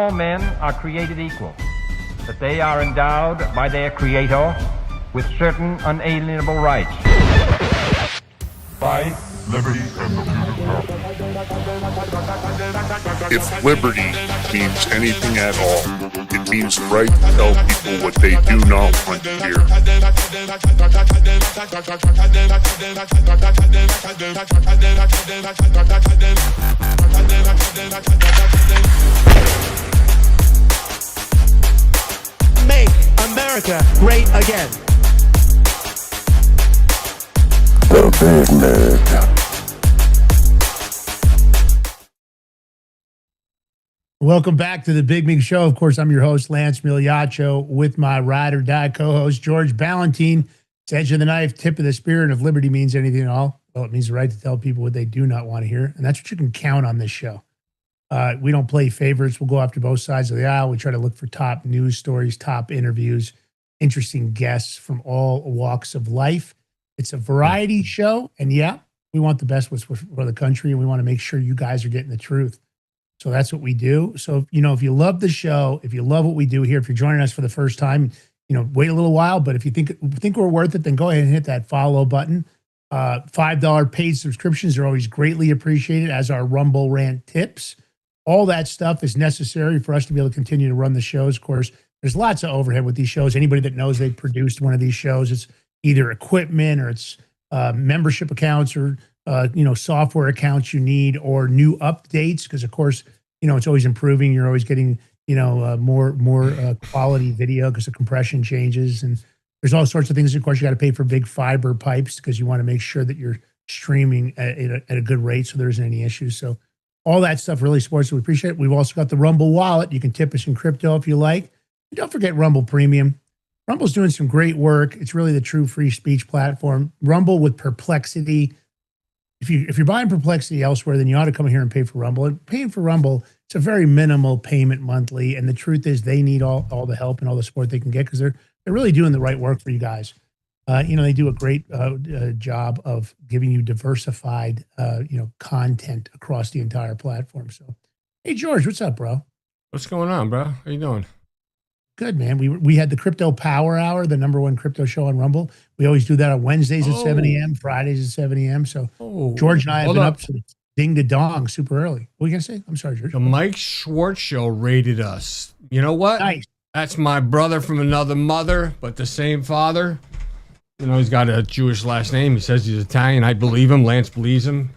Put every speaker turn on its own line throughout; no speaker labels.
all men are created equal, that they are endowed by their Creator with certain unalienable rights.
Fight, liberty, and the people.
If liberty means anything at all, it means the right to tell people what they do not want to hear.
Make America great again.
The Big Mig.
Welcome back to the Big Mig Show. Of course, I'm your host, Lance Migliaccio, with my ride or die co-host, George Ballantine. It's Edge of the Knife, tip of the spear, and if liberty means anything at all, well, it means the right to tell people what they do not want to hear, and that's what you can count on this show. We don't play favorites. We'll go after both sides of the aisle. We try to look for top news stories, top interviews, interesting guests from all walks of life. It's a variety show, and yeah, we want the best for the country, and we want to make sure you guys are getting the truth. So that's what we do. So, if you love the show, if you love what we do here, if you're joining us for the first time, wait a little while, but if you think we're worth it, then go ahead and hit that follow button. $5 paid subscriptions are always greatly appreciated, as our Rumble Rant tips. All that stuff is necessary for us to be able to continue to run the shows. Of course, there's lots of overhead with these shows. Anybody that knows they've produced one of these shows, it's either equipment or it's membership accounts or software accounts you need, or new updates, because of course, it's always improving. You're always getting, more quality video because the compression changes, and there's all sorts of things. Of course, you got to pay for big fiber pipes because you want to make sure that you're streaming at a good rate, so there isn't any issues. So all that stuff really supports it. We appreciate it. We've also got the Rumble wallet. You can tip us in crypto if you like. And don't forget Rumble Premium. Rumble's doing some great work. It's really the true free speech platform. Rumble with Perplexity. If you're buying Perplexity elsewhere, then you ought to come here and pay for Rumble. And paying for Rumble, it's a very minimal payment monthly. And the truth is, they need all the help and all the support they can get, because they're really doing the right work for you guys. They do a great job of giving you diversified, content across the entire platform. So, hey George, what's up, bro?
What's going on, bro? How you doing?
Good, man. We had the Crypto Power Hour, the #1 crypto show on Rumble. We always do that on Wednesdays at 7 a.m., Fridays at 7 a.m. So George and I have been up to ding to dong super early. What are you going to say? I'm sorry, George.
The Mike Schwartz Show rated us. You know what?
Nice.
That's my brother from another mother, but the same father. He's got a Jewish last name. He says he's Italian. I believe him. Lance believes him.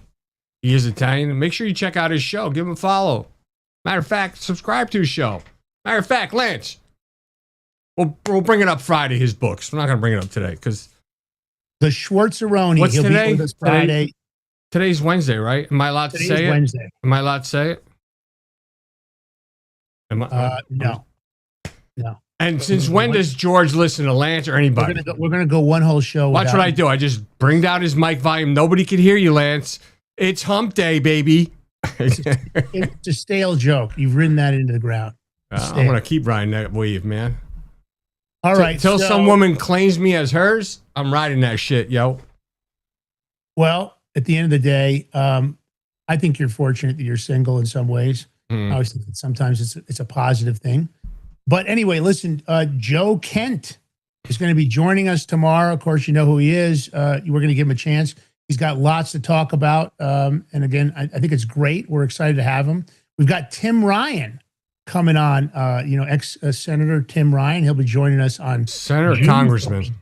He is Italian. Make sure you check out his show. Give him a follow. Matter of fact, subscribe to his show. Matter of fact, Lance, we'll bring it up Friday, his books. We're not going to bring it up today because
the Schwartzeroni.
What's
He'll
today?
be with us Friday.
Today's Wednesday, right? Am I allowed to say it?
Wednesday.
Am I allowed to say it?
No.
And since when does George listen to Lance or anybody?
We're gonna go one whole show.
Watch what I do. I just bring down his mic volume. Nobody can hear you, Lance. It's hump day, baby.
It's a stale joke. You've ridden that into the ground.
I'm going to keep riding that wave, man.
All right.
Until some woman claims me as hers, I'm riding that shit, yo.
Well, at the end of the day, I think you're fortunate that you're single in some ways. I always think that sometimes it's a positive thing. But anyway, listen, Joe Kent is going to be joining us tomorrow. Of course, you know who he is. We're going to give him a chance. He's got lots to talk about. And again, I think it's great. We're excited to have him. We've got Tim Ryan coming on, ex-Senator Tim Ryan. He'll be joining us on
Congressman.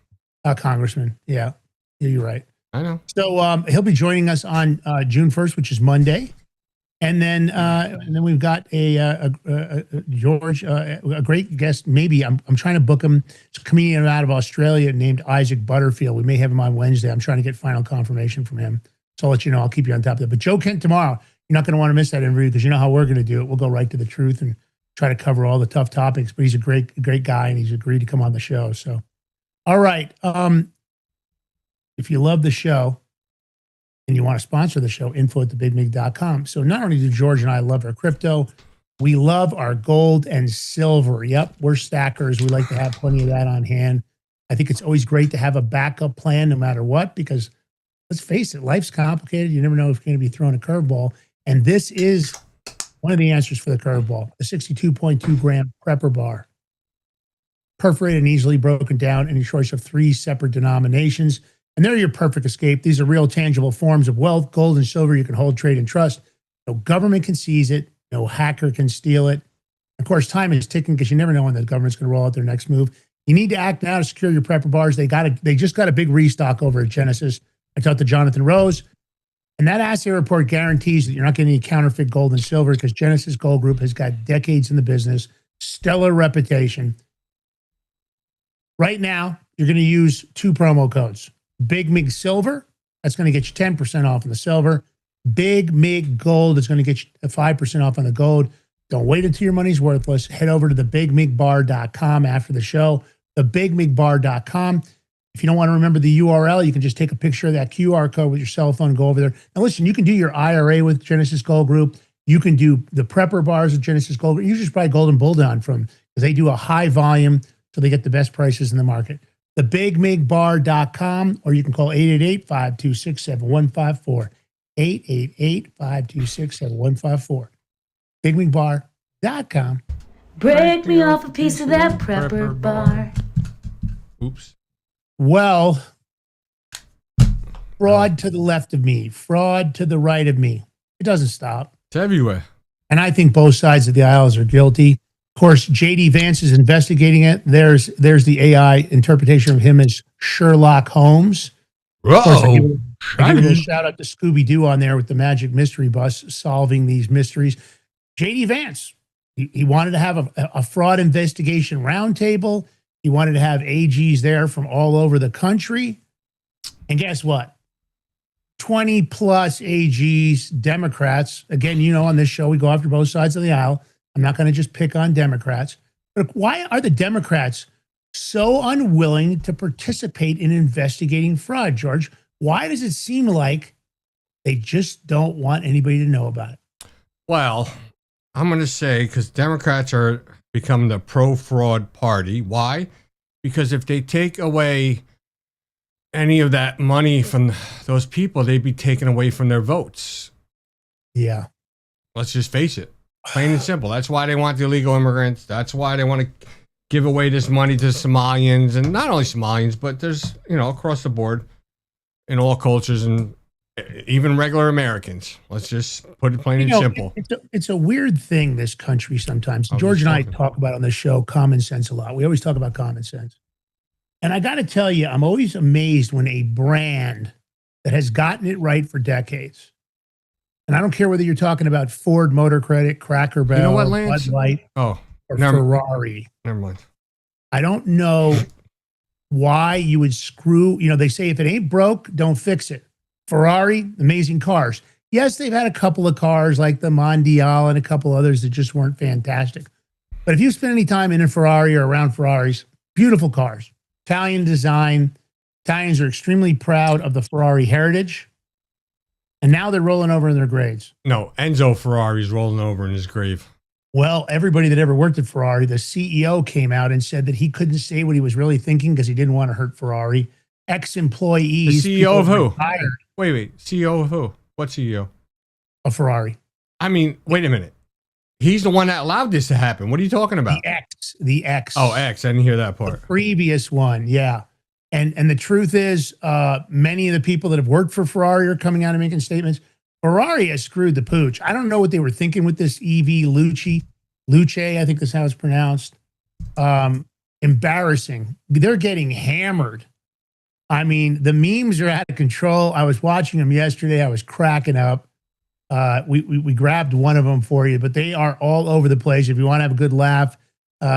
Congressman. Yeah, you're right.
I know.
So he'll be joining us on June 1st, which is Monday. And then we've got a George, a great guest. Maybe I'm trying to book him. It's a comedian out of Australia named Isaac Butterfield. We may have him on Wednesday. I'm trying to get final confirmation from him. So I'll let you know. I'll keep you on top of that. But Joe Kent tomorrow, you're not going to want to miss that interview, because you know how we're going to do it. We'll go right to the truth and try to cover all the tough topics. But he's a great guy, and he's agreed to come on the show. So, all right. If you love the show and you want to sponsor the show, info@thebigmig.com. So not only do George and I love our crypto, we love our gold and silver. Yep, we're stackers. We like to have plenty of that on hand. I think it's always great to have a backup plan no matter what, because let's face it, life's complicated. You never know if you're going to be thrown a curveball. And this is One of the answers for the curveball, a 62.2 gram prepper bar, perforated and easily broken down in a choice of 3 separate denominations. And they're your perfect escape. These are real tangible forms of wealth, gold and silver you can hold, trade, and trust. No government can seize it. No hacker can steal it. Of course, time is ticking because you never know when the government's going to roll out their next move. You need to act now to secure your prepper bars. They just got a big restock over at Genesis. I talked to Jonathan Rose, and that assay report guarantees that you're not getting any counterfeit gold and silver because Genesis Gold Group has got decades in the business, stellar reputation. Right now, you're going to use 2 promo codes. Big Mig Silver, that's going to get you 10% off on the silver. Big Mig Gold is going to get you 5% off on the gold. Don't wait until your money's worthless. Head over to thebigmigbar.com after the show, thebigmigbar.com. If you don't want to remember the URL, you can just take a picture of that QR code with your cell phone and go over there. Now, listen, you can do your IRA with Genesis Gold Group. You can do the prepper bars with Genesis Gold Group. You just buy Golden Bulldon from because they do a high volume, so they get the best prices in the market. Thebigmigbar.com, or you can call 888-526-7154. 888-526-7154. BigMigBar.com.
Break me off a piece of that prepper bar.
Oops.
Well, fraud to the left of me, fraud to the right of me. It doesn't stop.
It's everywhere.
And I think both sides of the aisles are guilty. Of course, JD Vance is investigating it. There's the AI interpretation of him as Sherlock Holmes. Of course, I give a little shout out to Scooby-Doo on there with the Magic Mystery Bus solving these mysteries. JD Vance, he wanted to have a fraud investigation roundtable. He wanted to have AGs there from all over the country. And guess what? 20 plus AGs, Democrats. Again, you know, on this show, we go after both sides of the aisle. I'm not going to just pick on Democrats. But why are the Democrats so unwilling to participate in investigating fraud, George? Why does it seem like they just don't want anybody to know about it?
Well, I'm going to say because Democrats are become the pro-fraud party. Why? Because if they take away any of that money from those people, they'd be taken away from their votes.
Yeah.
Let's just face it. Plain and simple. That's why they want the illegal immigrants. That's why they want to give away this money to Somalians, and not only Somalians, but there's, you know, across the board in all cultures and even regular Americans. Let's just put it plain and simple.
It's a weird thing, this country sometimes. George and I talk about on the show common sense a lot. We always talk about common sense. And I got to tell you, I'm always amazed when a brand that has gotten it right for decades, and I don't care whether you're talking about Ford Motor Credit, Cracker Barrel,
you know what, Lance?
Bud Light, or Ferrari.
Never mind.
I don't know why you would screw, you know, they say if it ain't broke, don't fix it. Ferrari, amazing cars. Yes, they've had a couple of cars like the Mondial and a couple others that just weren't fantastic. But if you spend any time in a Ferrari or around Ferraris, beautiful cars, Italian design. Italians are extremely proud of the Ferrari heritage. And now they're rolling over in their graves.
No, Enzo Ferrari's rolling over in his grave.
Well, everybody that ever worked at Ferrari, the CEO came out and said that he couldn't say what he was really thinking because he didn't want to hurt Ferrari. Ex-employees.
The CEO of who?
Retired.
Wait. CEO of who? What CEO?
Of Ferrari.
I mean, wait a minute. He's the one that allowed this to happen. What are you talking about?
The X.
Oh, X. I didn't hear that part.
The previous one, yeah. And the truth is, many of the people that have worked for Ferrari are coming out and making statements. Ferrari has screwed the pooch. I don't know what they were thinking with this EV Luce, I think that's how it's pronounced. Embarrassing. They're getting hammered. I mean, the memes are out of control. I was watching them yesterday. I was cracking up. We grabbed one of them for you, but they are all over the place. If you want to have a good laugh,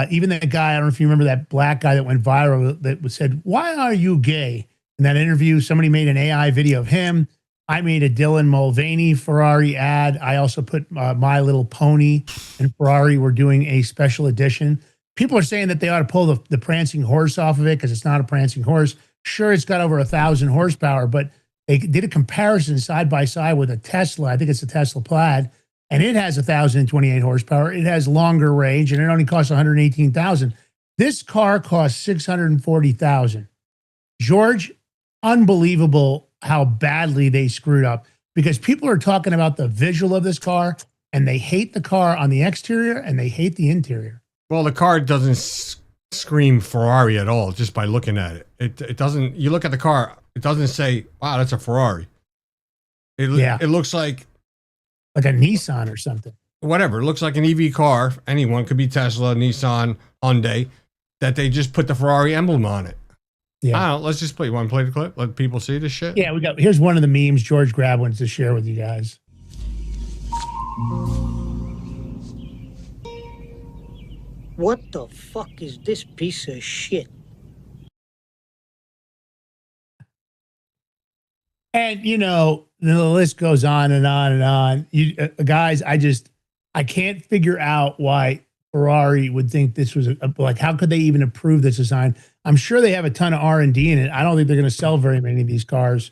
even that guy, I don't know if you remember that black guy that went viral that said, "Why are you gay?" In that interview, somebody made an AI video of him. I made a Dylan Mulvaney Ferrari ad. I also put My Little Pony and Ferrari were doing a special edition. People are saying that they ought to pull the prancing horse off of it because it's not a prancing horse. Sure, it's got over 1,000 horsepower, but they did a comparison side by side with a Tesla. I think it's a Tesla Plaid, and it has 1,028 horsepower. It has longer range, and it only costs $118,000. This car costs $640,000. George, unbelievable how badly they screwed up because people are talking about the visual of this car and they hate the car on the exterior and they hate the interior.
Well, the car doesn't scream Ferrari at all just by looking at it. It doesn't. You look at the car, it doesn't say, "Wow, that's a Ferrari." It looks like
a Nissan or something.
Whatever. It looks like an EV car. Anyone could be Tesla, Nissan, Hyundai. That they just put the Ferrari emblem on it.
Yeah.
I don't know. Let's just play. You want to play the clip? Let people see this shit?
Yeah, here's one of the memes George grabbed one to share with you guys.
What the fuck is this piece of shit?
And, the list goes on and on and on. Guys, I can't figure out why Ferrari would think this was how could they even approve this design? I'm sure they have a ton of R&D in it. I don't think they're going to sell very many of these cars.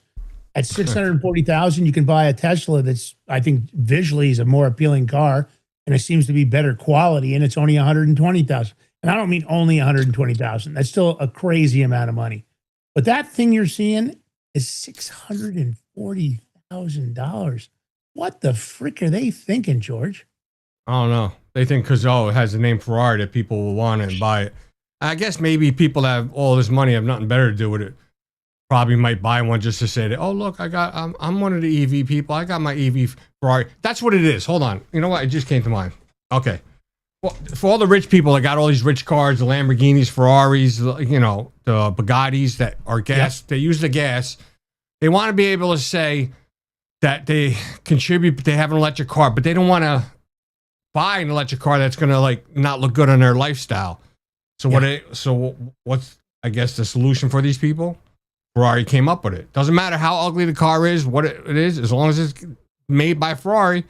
At $640,000, you can buy a Tesla that's, I think, visually is a more appealing car, and it seems to be better quality, and it's only $120,000. And I don't mean only $120,000. That's still a crazy amount of money. But that thing you're seeing is $640,000. What the frick are they thinking, George?
I don't know. They think because it has the name Ferrari that people will want it and buy it. I guess maybe people that have all this money have nothing better to do with it. Probably might buy one just to say that, oh look, I'm one of the EV people. I got my EV Ferrari. That's what it is. Hold on. You know what? It just came to mind. Okay. Well, for all the rich people that got all these rich cars, the Lamborghinis, Ferraris, the Bugattis that are gas, They use the gas. They want to be able to say that they contribute, but they have an electric car, but they don't want to buy an electric car that's going to not look good on their lifestyle. So what's I guess the solution for these people? Ferrari came up with it. Doesn't matter how ugly the car is, what it is, as long as it's made by Ferrari.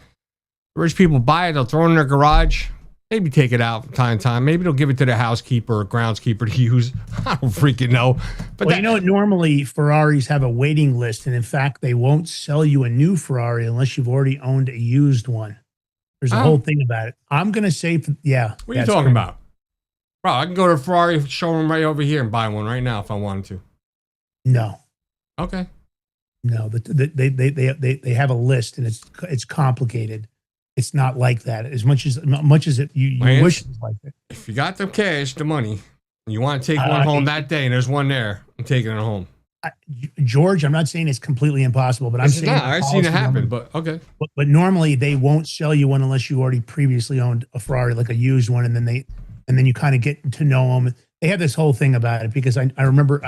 Rich people buy it, they'll throw it in their garage, maybe take it out from time to time. Maybe they'll give it to their housekeeper or groundskeeper to use. I don't freaking know. But
normally Ferraris have a waiting list, and in fact, they won't sell you a new Ferrari unless you've already owned a used one. There's a whole thing about it. I'm going to say,
What are you talking about? Bro, I can go to a Ferrari showroom right over here and buy one right now if I wanted to.
No.
Okay.
No, they have a list, and it's complicated. It's not like that. As much as you wish it was like that.
If you got the cash, the money, and you want to take one home that day, and there's one there, I'm taking it home.
George, I'm not saying it's completely impossible, but I'm saying
I've seen it happen. But okay.
But normally they won't sell you one unless you already previously owned a Ferrari, like a used one, and then you kind of get to know them. They have this whole thing about it because I remember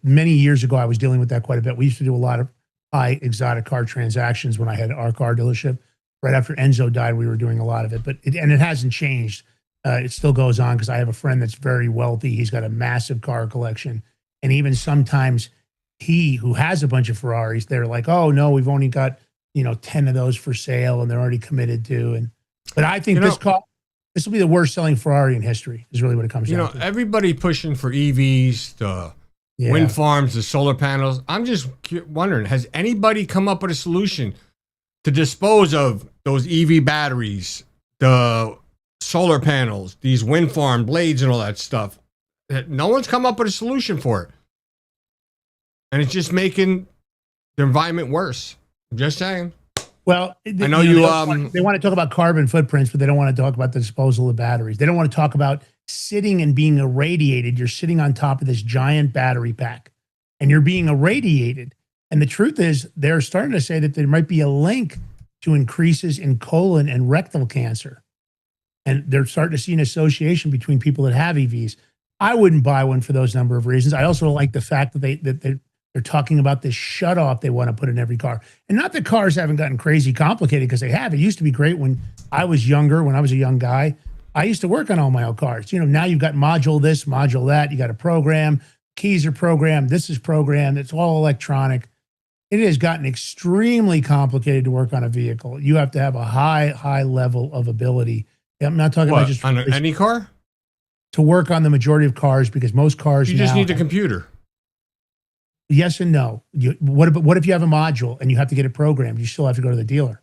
many years ago I was dealing with that quite a bit. We used to do a lot of high exotic car transactions when I had our car dealership. Right after Enzo died, we were doing a lot of it, and it hasn't changed. It still goes on because I have a friend that's very wealthy. He's got a massive car collection, and even sometimes he, who has a bunch of Ferraris, they're like, "Oh no, we've only got 10 of those for sale, and they're already committed to." But I think this will be the worst selling Ferrari in history. Is really what it comes down to.
Everybody pushing for EVs, the wind farms, the solar panels. I'm just wondering, has anybody come up with a solution to dispose of those EV batteries, the solar panels, these wind farm blades and all that stuff? No one's come up with a solution for it. And it's just making the environment worse. I'm just saying.
Well, I know they want to talk about carbon footprints, but they don't want to talk about the disposal of batteries. They don't want to talk about sitting and being irradiated. You're sitting on top of this giant battery pack and you're being irradiated. And the truth is, they're starting to say that there might be a link to increases in colon and rectal cancer. And they're starting to see an association between people that have EVs. I wouldn't buy one for those number of reasons. I also don't like the fact that they're talking about this shutoff they want to put in every car. And not that cars haven't gotten crazy complicated, because they have. It used to be great when I was younger, when I was a young guy. I used to work on all my old cars. Now you've got module this, module that. You got a program. Keys are programmed. This is programmed. It's all electronic. It has gotten extremely complicated to work on a vehicle. You have to have a high level of ability. I'm not talking about just
on any car
to work on the majority of cars, because most cars
you just need a computer.
Yes and no. What if you have a module and you have to get it programmed? You still have to go to the dealer.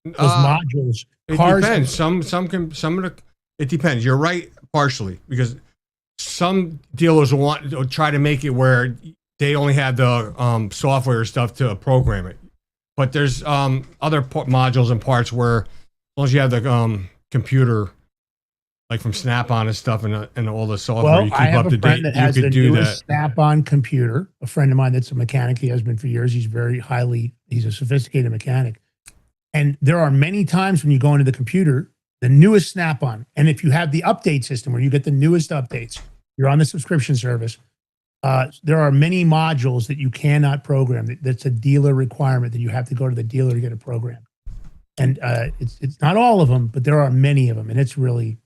Those modules.
It depends. It depends. You're right partially, because some dealers will try to make it where they only have the software stuff to program it. But there's other modules and parts where long as you have the computer, like from Snap-on and stuff, and all the software, you keep
I have
up to
a friend
date.
that has
You
the
could do
newest
that.
Snap-on computer. A friend of mine that's a mechanic. He has been for years. He's he's a sophisticated mechanic. And there are many times when you go into the computer, the newest Snap-on, and if you have the update system where you get the newest updates, you're on the subscription service. There are many modules that you cannot program. That's a dealer requirement that you have to go to the dealer to get a program. And it's not all of them, but there are many of them, and it's really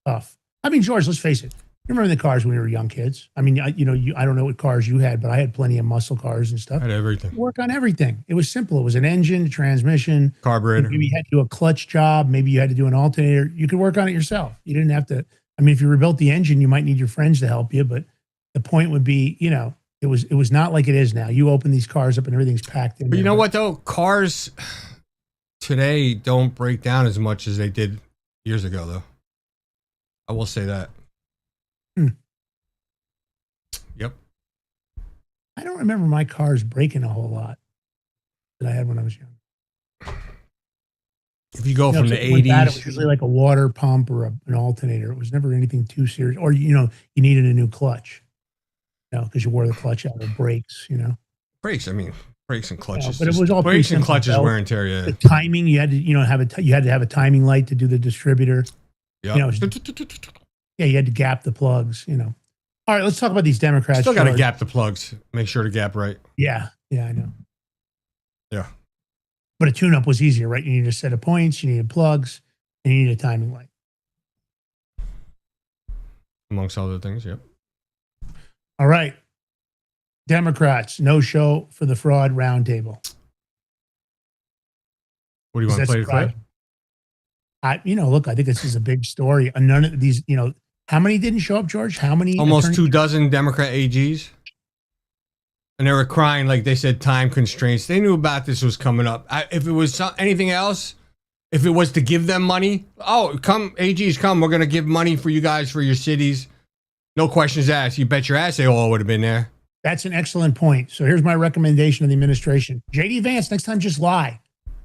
tough. I mean, George, let's face it. You remember the cars when we were young kids? I mean, I don't know what cars you had, but I had plenty of muscle cars and stuff.
I had everything.
Work on everything. It was simple. It was an engine, a transmission,
Carburetor.
Maybe you had to do a clutch job. Maybe you had to do an alternator. You could work on it yourself. You didn't have to. I mean, if you rebuilt the engine, you might need your friends to help you. But the point would be, it was not like it is now. You open these cars up and everything's packed in.
But you know what though? Cars today don't break down as much as they did years ago, though. I will say that. Yep.
I don't remember my cars breaking a whole lot that I had when I was young.
If you go from the
It was
80s,
usually like a water pump or an alternator. It was never anything too serious. Or, you needed a new clutch, because you wore the clutch out, or brakes,
brakes. I mean, brakes and clutches.
but it was all pretty
brakes and
simple.
clutches wear and tear. Yeah.
The timing, you had to, you had to have a timing light to do the distributor.
Yep.
Yeah, you had to gap the plugs. All right, let's talk about these Democrats.
Still got to
George.
gap the plugs. Make sure to gap right.
Yeah, I know.
Yeah.
But a tune-up was easier, right? You needed a set of points, you needed plugs, and you needed a timing light.
Amongst other things, yep.
All right. Democrats, no show for the fraud roundtable.
What do you want to play the clip?
Look, I think this is a big story. None of these, how many didn't show up, George? How many?
Almost 24 Democrat AGs. And they were crying like they said time constraints. They knew about this was coming up. If it was anything else, if it was to give them money, come, AGs, come. We're going to give money for you guys for your cities. No questions asked. You bet your ass they all would have been there.
That's an excellent point. So here's my recommendation to the administration. JD Vance, next time just lie.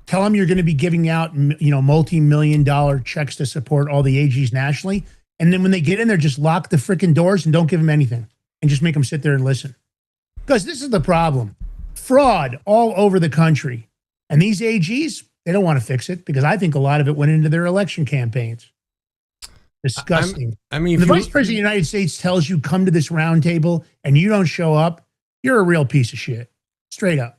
Tell them you're going to be giving out, multi-million-dollar checks to support all the AGs nationally. And then when they get in there, just lock the freaking doors and don't give them anything. And just make them sit there and listen. Because this is the problem. Fraud all over the country. And these AGs, they don't want to fix it because I think a lot of it went into their election campaigns. Disgusting.
When
the Vice President of the United States tells you come to this roundtable and you don't show up, you're a real piece of shit. Straight up.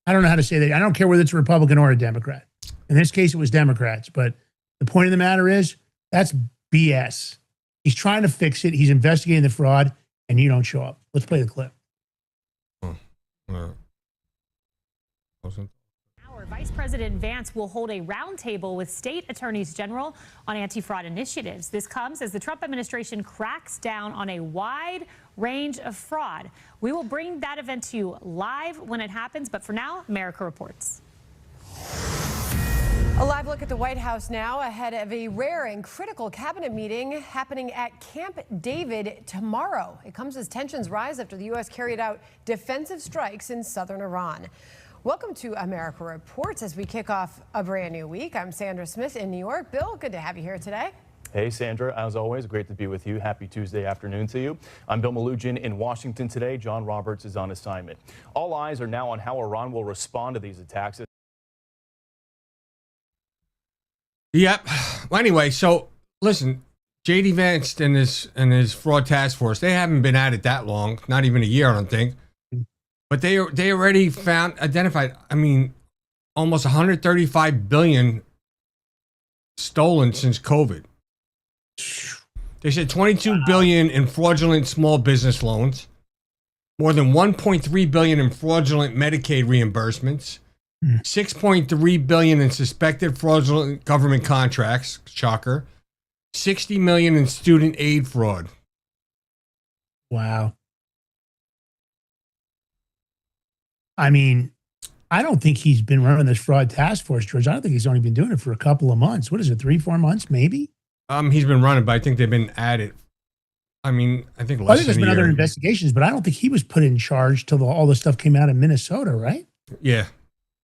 I don't know how to say that. I don't care whether it's a Republican or a Democrat. In this case, it was Democrats. But the point of the matter is, that's BS. He's trying to fix it. He's investigating the fraud, and you don't show up. Let's play the clip.
Vice President Vance will hold a roundtable with state attorneys general on anti-fraud initiatives. This comes as the Trump administration cracks down on a wide range of fraud. We will bring that event to you live when it happens. But for now, America Reports.
A live look at the White House now ahead of a rare and critical cabinet meeting happening at Camp David tomorrow. It comes as tensions rise after the U.S. carried out defensive strikes in southern Iran. Welcome to America Reports as we kick off a brand new week. I'm Sandra Smith in New York. Bill, good to have you here today.
Hey, Sandra, as always, great to be with you. Happy Tuesday afternoon to you. I'm Bill Malugin in Washington today. John Roberts is on assignment. All eyes are now on how Iran will respond to these attacks.
Yep. Well, anyway, so listen, JD Vance and his fraud task force, they haven't been at it that long, not even a year, I don't think. But they already identified, almost 135 billion stolen since COVID. They said 22 billion in fraudulent small business loans, more than 1.3 billion in fraudulent Medicaid reimbursements, 6.3 billion in suspected fraudulent government contracts, shocker, 60 million in student aid fraud.
Wow. I don't think he's been running this fraud task force, George. I don't think he's only been doing it for a couple of months. What is it, 3-4 months, maybe?
He's been running, but I think they've been at it. I think less than
I think there's been
a year.
other investigations, but I don't think he was put in charge till all the stuff came out in Minnesota, right?
Yeah.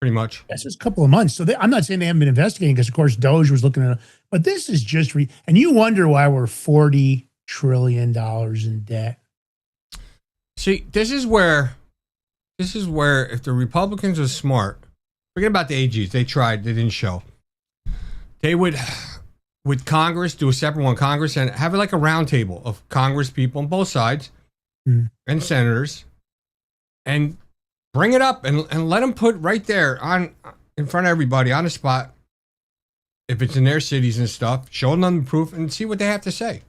Pretty much.
That's just a couple of months. So I'm not saying they haven't been investigating because, of course, Doge was looking at it. But this is just, and you wonder why we're $40 trillion in debt.
See, this is where if the Republicans are smart, forget about the AGs. They tried, they didn't show. They would, with Congress, do a separate one, Congress, and have it like a roundtable of Congress people on both sides and senators, and bring it up and let them put right there on in front of everybody on the spot. If it's in their cities and stuff, show them the proof and see what they have to say.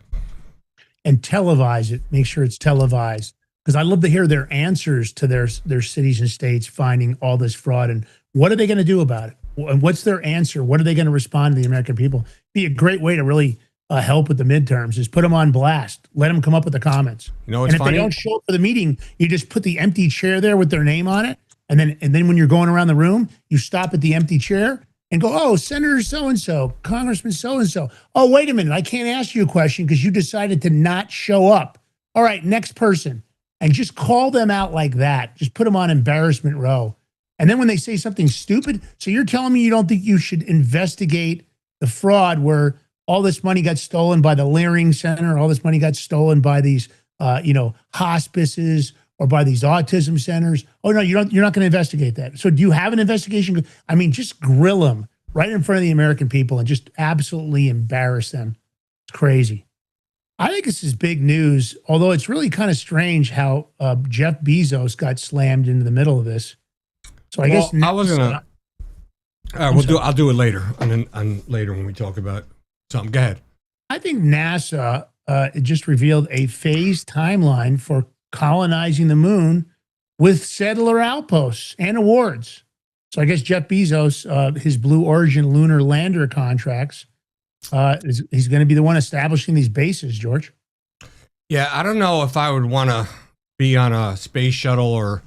And televise it. Make sure it's televised. Because I love to hear their answers to their cities and states finding all this fraud. And what are they going to do about it? And what's their answer? What are they going to respond to the American people? Be a great way to really help with the midterms is put them on blast. Let them come up with the comments.
You know what's
and if
funny?
they don't show up for the meeting, you just put the empty chair there with their name on it. And then when you're going around the room, you stop at the empty chair and go, oh, Senator so-and-so, Congressman so-and-so. Oh, wait a minute. I can't ask you a question because you decided to not show up. All right, next person. And just call them out like that. Just put them on embarrassment row. And then when they say something stupid, so you're telling me you don't think you should investigate the fraud where all this money got stolen by the Leering Center, all this money got stolen by these, hospices or by these autism centers. Oh, no, you're not going to investigate that. So do you have an investigation? I mean, just grill them right in front of the American people and just absolutely embarrass them. It's crazy. I think this is big news, although it's really kind of strange how Jeff Bezos got slammed into the middle of this. So I guess
I was gonna. I'll do it later, and later when we talk about something. Go ahead.
I think NASA it just revealed a phased timeline for colonizing the moon with settler outposts and awards. So I guess Jeff Bezos, his Blue Origin lunar lander contracts, he's going to be the one establishing these bases, George.
Yeah, I don't know if I would want to be on a space shuttle or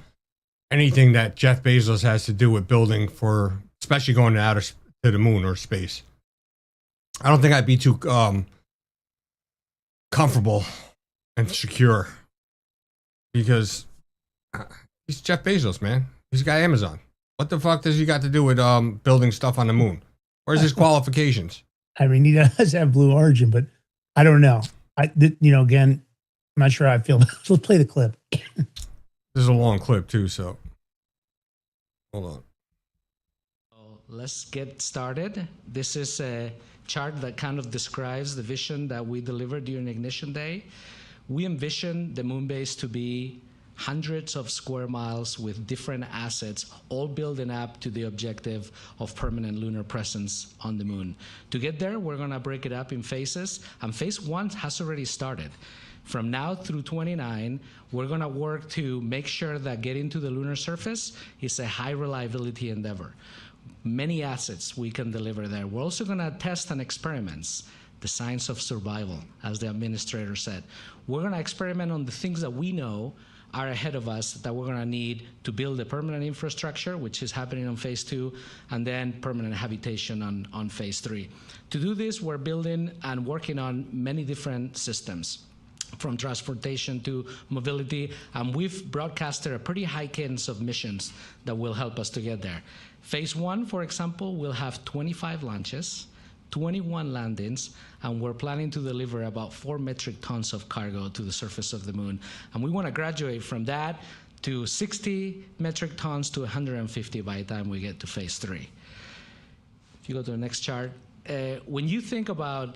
anything that Jeff Bezos has to do with building for, especially going to the moon or space. I don't think I'd be too comfortable and secure because he's Jeff Bezos, man. He's got Amazon. What the fuck does he got to do with building stuff on the moon? Where's his qualifications?
I mean, he does have Blue Origin, but I don't know. Again, I'm not sure how I feel. So let's play the clip.
This is a long clip too, so hold on.
Let's get started. This is a chart that kind of describes the vision that we delivered during Ignition Day. We envision the moon base to be hundreds of square miles with different assets, all building up to the objective of permanent lunar presence on the moon. To get there, we're going to break it up in phases, and phase 1 has already started. From now through 29, we're going to work to make sure that getting to the lunar surface is a high reliability endeavor. Many assets we can deliver there. We're also going to test and experiments, the science of survival, as the administrator said. We're going to experiment on the things that we know are ahead of us that we're going to need to build a permanent infrastructure, which is happening on phase 2, and then permanent habitation on phase 3. To do this, we're building and working on many different systems, from transportation to mobility, and we've broadcasted a pretty high cadence of missions that will help us to get there. Phase 1, for example, will have 25 launches, 21 landings, and we're planning to deliver about 4 metric tons of cargo to the surface of the moon. And we want to graduate from that to 60 metric tons to 150 by the time we get to phase 3. If you go to the next chart, when you think about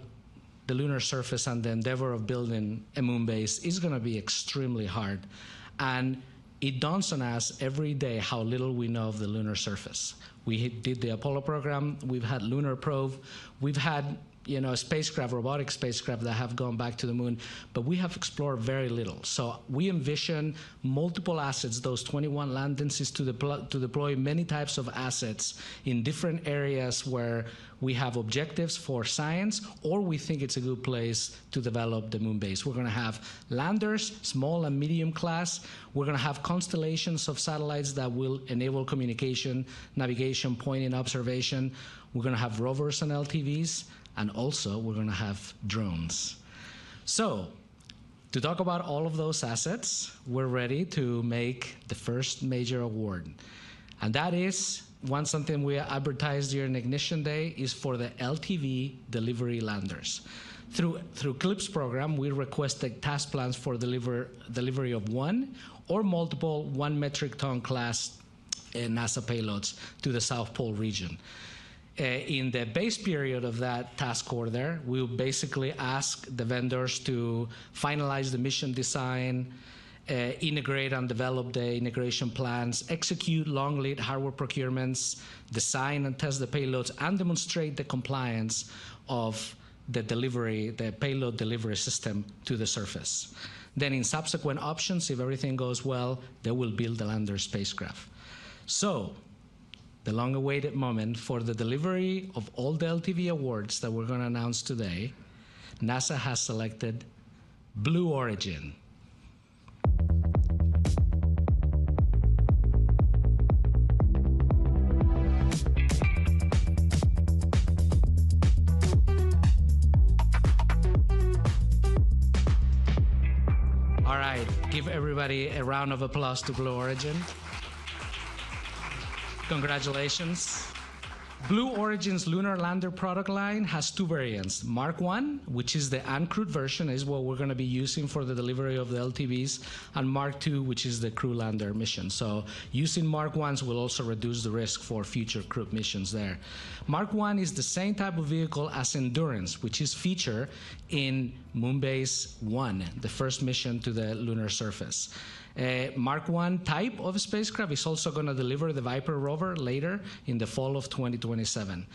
the lunar surface and the endeavor of building a moon base, is going to be extremely hard. And it dawns on us every day how little we know of the lunar surface. We did the Apollo program, we've had lunar probe, we've had spacecraft, robotic spacecraft that have gone back to the moon, but we have explored very little. So we envision multiple assets, those 21 landings is to deploy many types of assets in different areas where we have objectives for science, or we think it's a good place to develop the moon base. We're going to have landers, small and medium class. We're going to have constellations of satellites that will enable communication, navigation, pointing, observation. We're going to have rovers and LTVs, and also we're going to have drones. So, to talk about all of those assets, we're ready to make the first major award, and that is something we advertised during Ignition Day is for the LTV delivery landers. Through CLIPS program, we requested task plans for delivery of one or multiple 1 metric ton class NASA payloads to the South Pole region. In the base period of that task order, we'll basically ask the vendors to finalize the mission design, integrate and develop the integration plans, execute long lead hardware procurements, design and test the payloads, and demonstrate the compliance of the payload delivery system to the surface. Then in subsequent options, if everything goes well, they will build the lander spacecraft. So the long-awaited moment for the delivery of all the LTV awards that we're going to announce today, NASA has selected Blue Origin. All right, give everybody a round of applause to Blue Origin. Congratulations. Blue Origin's lunar lander product line has two variants. Mark 1, which is the uncrewed version, is what we're going to be using for the delivery of the LTVs, and Mark 2, which is the crew lander mission. So using Mark 1s will also reduce the risk for future crewed missions there. Mark 1 is the same type of vehicle as Endurance, which is featured in Moonbase 1, the first mission to the lunar surface. Mark 1 type of spacecraft is also going to deliver the Viper rover later in the fall of 2027.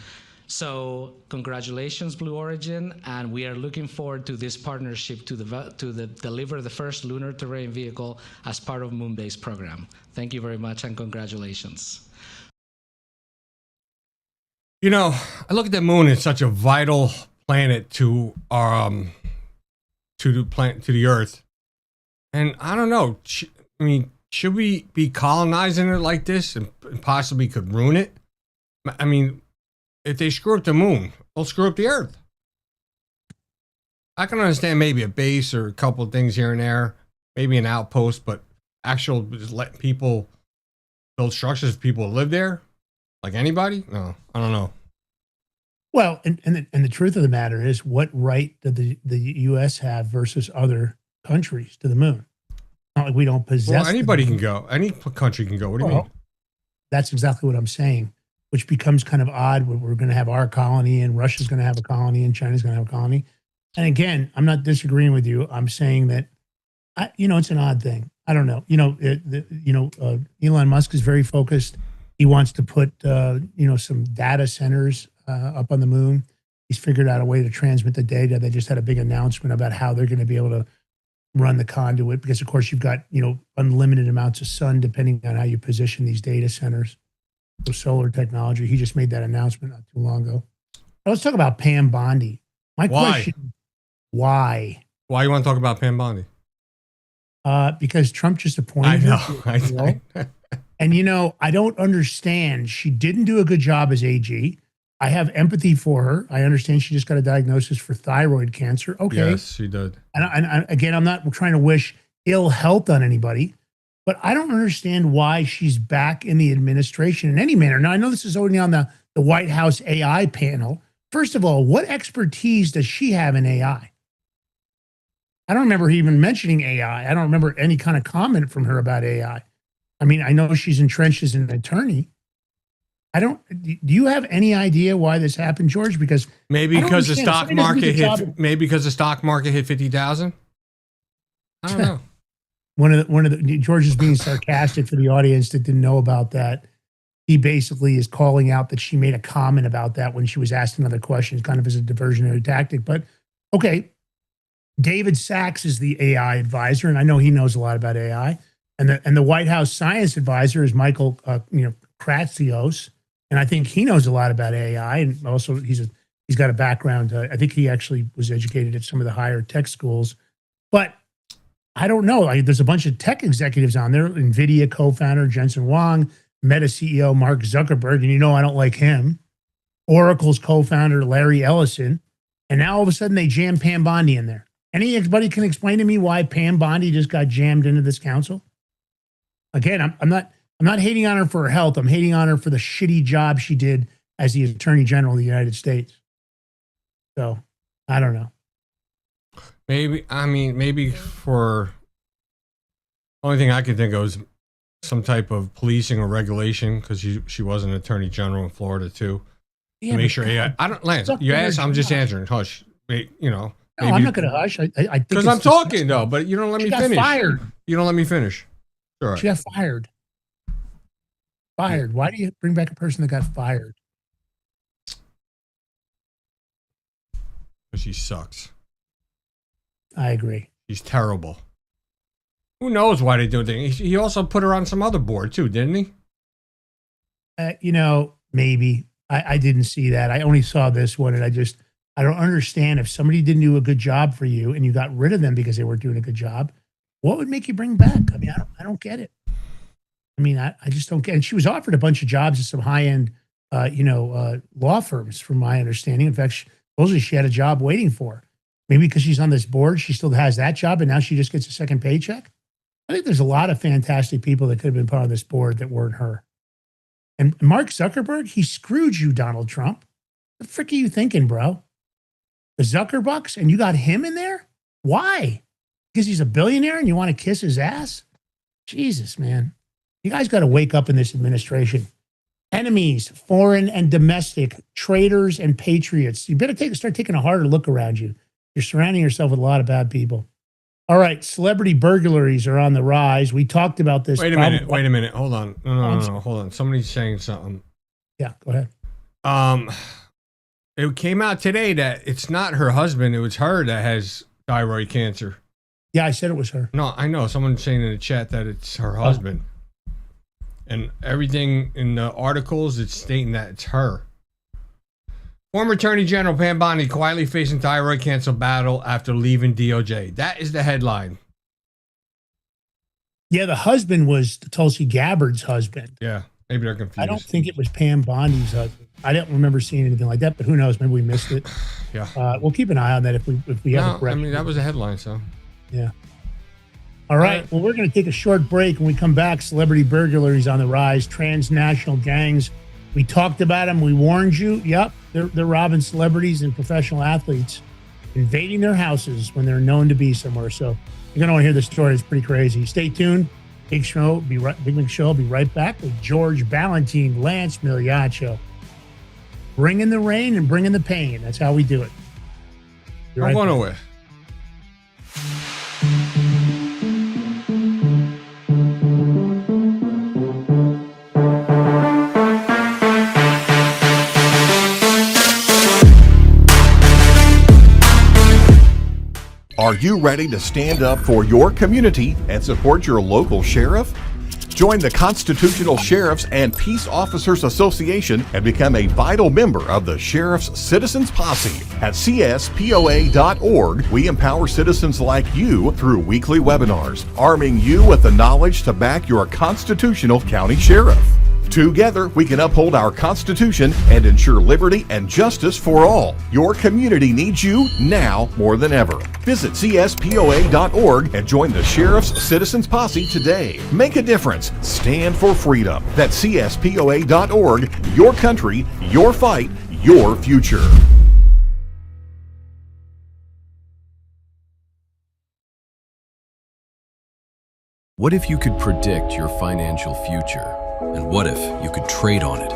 So congratulations, Blue Origin, and we are looking forward to this partnership to deliver the first lunar terrain vehicle as part of Moonbase program. Thank you very much and congratulations.
You know, I look at the moon as such a vital planet to our to the Earth. And I don't know. I mean, should we be colonizing it like this and possibly could ruin it? I mean, if they screw up the moon, they'll screw up the Earth. I can understand maybe a base or a couple of things here and there, maybe an outpost, but actual just let people build structures for people to live there, like anybody? No, I don't know.
Well, and the truth of the matter is, what right did the U.S. have versus other countries to the moon? Not like we don't possess.
Well, anybody can go. Any country can go. What do you mean?
That's exactly what I'm saying, which becomes kind of odd when we're going to have our colony and Russia's going to have a colony and China's going to have a colony. And again, I'm not disagreeing with you. I'm saying that, it's an odd thing. I don't know. Elon Musk is very focused. He wants to put, some data centers up on the moon. He's figured out a way to transmit the data. They just had a big announcement about how they're going to be able to run the conduit because, of course, you've got, unlimited amounts of sun depending on how you position these data centers. So solar technology. He just made that announcement not too long ago. Now, let's talk about Pam Bondi. My question, why?
Why you want to talk about Pam Bondi?
Because Trump just appointed her.
I know.
And, I don't understand. She didn't do a good job as AG. I have empathy for her. I understand she just got a diagnosis for thyroid cancer. Okay.
Yes, she did.
And again, I'm not trying to wish ill health on anybody, but I don't understand why she's back in the administration in any manner. Now, I know this is only on the White House AI panel. First of all, what expertise does she have in AI? I don't remember her even mentioning AI. I don't remember any kind of comment from her about AI. I mean, I know she's entrenched as an attorney. Do you have any idea why this happened, George? Because
maybe because the stock market hit. Maybe because the stock market hit 50,000. I don't know.
One of the George is being sarcastic for the audience that didn't know about that. He basically is calling out that she made a comment about that when she was asked another question, kind of as a diversionary tactic. But okay, David Sachs is the AI advisor, and I know he knows a lot about AI. And the White House science advisor is Michael Kratsios. And I think he knows a lot about AI, and also he's got a background. I think he actually was educated at some of the higher tech schools. But I don't know. There's a bunch of tech executives on there. NVIDIA co-founder Jensen Huang, Meta CEO Mark Zuckerberg, and I don't like him. Oracle's co-founder Larry Ellison, and now all of a sudden they jam Pam Bondi in there. Anybody can explain to me why Pam Bondi just got jammed into this council? Again, I'm not I'm not hating on her for her health. I'm hating on her for the shitty job she did as the Attorney General of the United States. So, I don't know.
Maybe for only thing I can think of is some type of policing or regulation, because she was an Attorney General in Florida too.
Yeah,
to make sure AI. I don't, Lance. You asked. I'm just answering. Hush. You know.
No, I'm not going to hush. I think
because I'm talking though, but you don't let me finish.
Fired.
You don't let me finish. All right.
She got fired. Fired. Why do you bring back a person that got fired?
Because she sucks.
I agree.
She's terrible. Who knows why they do things? He also put her on some other board too, didn't he?
You know, maybe. I didn't see that. I only saw this one, and I don't understand. If somebody didn't do a good job for you and you got rid of them because they weren't doing a good job, what would make you bring back? I mean, I don't get it. I mean, I just don't get it. And she was offered a bunch of jobs at some high-end, law firms, from my understanding. In fact, supposedly she had a job waiting for her. Maybe because she's on this board, she still has that job, and now she just gets a second paycheck. I think there's a lot of fantastic people that could have been part of this board that weren't her. And Mark Zuckerberg, he screwed you, Donald Trump. What the frick are you thinking, bro? The Zuckerbucks, and you got him in there? Why? Because he's a billionaire and you want to kiss his ass? Jesus, man. You guys got to wake up in this administration. Enemies, foreign and domestic, traitors and patriots. You better start taking a harder look around you. You're surrounding yourself with a lot of bad people. All right, celebrity burglaries are on the rise. We talked about this.
Wait a minute. Hold on. No, hold on. Somebody's saying something.
Yeah, go ahead.
It came out today that it's not her husband. It was her that has thyroid cancer.
Yeah, I said it was her.
No, I know. Someone's saying in the chat that it's her husband. And everything in the articles, it's stating that it's her. Former Attorney General Pam Bondi quietly facing thyroid cancer battle after leaving DOJ. That is the headline.
Yeah, the husband was Tulsi Gabbard's husband.
Yeah, maybe they're confused.
I don't think it was Pam Bondi's husband. I don't remember seeing anything like that, but who knows? Maybe we missed it.
Yeah.
We'll keep an eye on that if we have a correction.
I mean, that was a headline, so.
Yeah. All right. Well, we're going to take a short break. When we come back, celebrity burglaries on the rise, transnational gangs. We talked about them. We warned you. Yep. They're robbing celebrities and professional athletes, invading their houses when they're known to be somewhere. So you're going to want to hear the story. It's pretty crazy. Stay tuned. Big Mig Show will be right back with George Ballantyne, Lance Migliaccio. Bringing the rain and bringing the pain. That's how we do it.
Don't go nowhere.
Are you ready to stand up for your community and support your local sheriff? Join the Constitutional Sheriffs and Peace Officers Association and become a vital member of the Sheriff's Citizens Posse. At CSPOA.org, we empower citizens like you through weekly webinars, arming you with the knowledge to back your constitutional county sheriff. Together, we can uphold our Constitution and ensure liberty and justice for all. Your community needs you now more than ever. Visit CSPOA.org and join the Sheriff's Citizens Posse today. Make a difference. Stand for freedom. That's CSPOA.org. Your country, your fight, your future.
What if you could predict your financial future? And what if you could trade on it?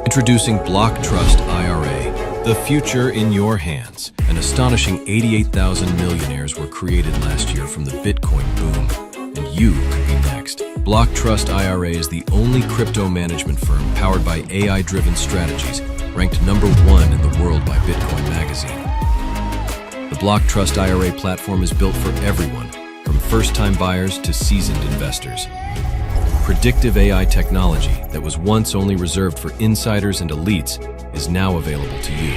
Introducing Block Trust IRA, the future in your hands. An astonishing 88,000 millionaires were created last year from the Bitcoin boom, and you could be next. Block Trust IRA is the only crypto management firm powered by AI-driven strategies, ranked #1 in the world by Bitcoin Magazine. The Block Trust IRA platform is built for everyone, from first-time buyers to seasoned investors. Predictive AI technology that was once only reserved for insiders and elites is now available to you.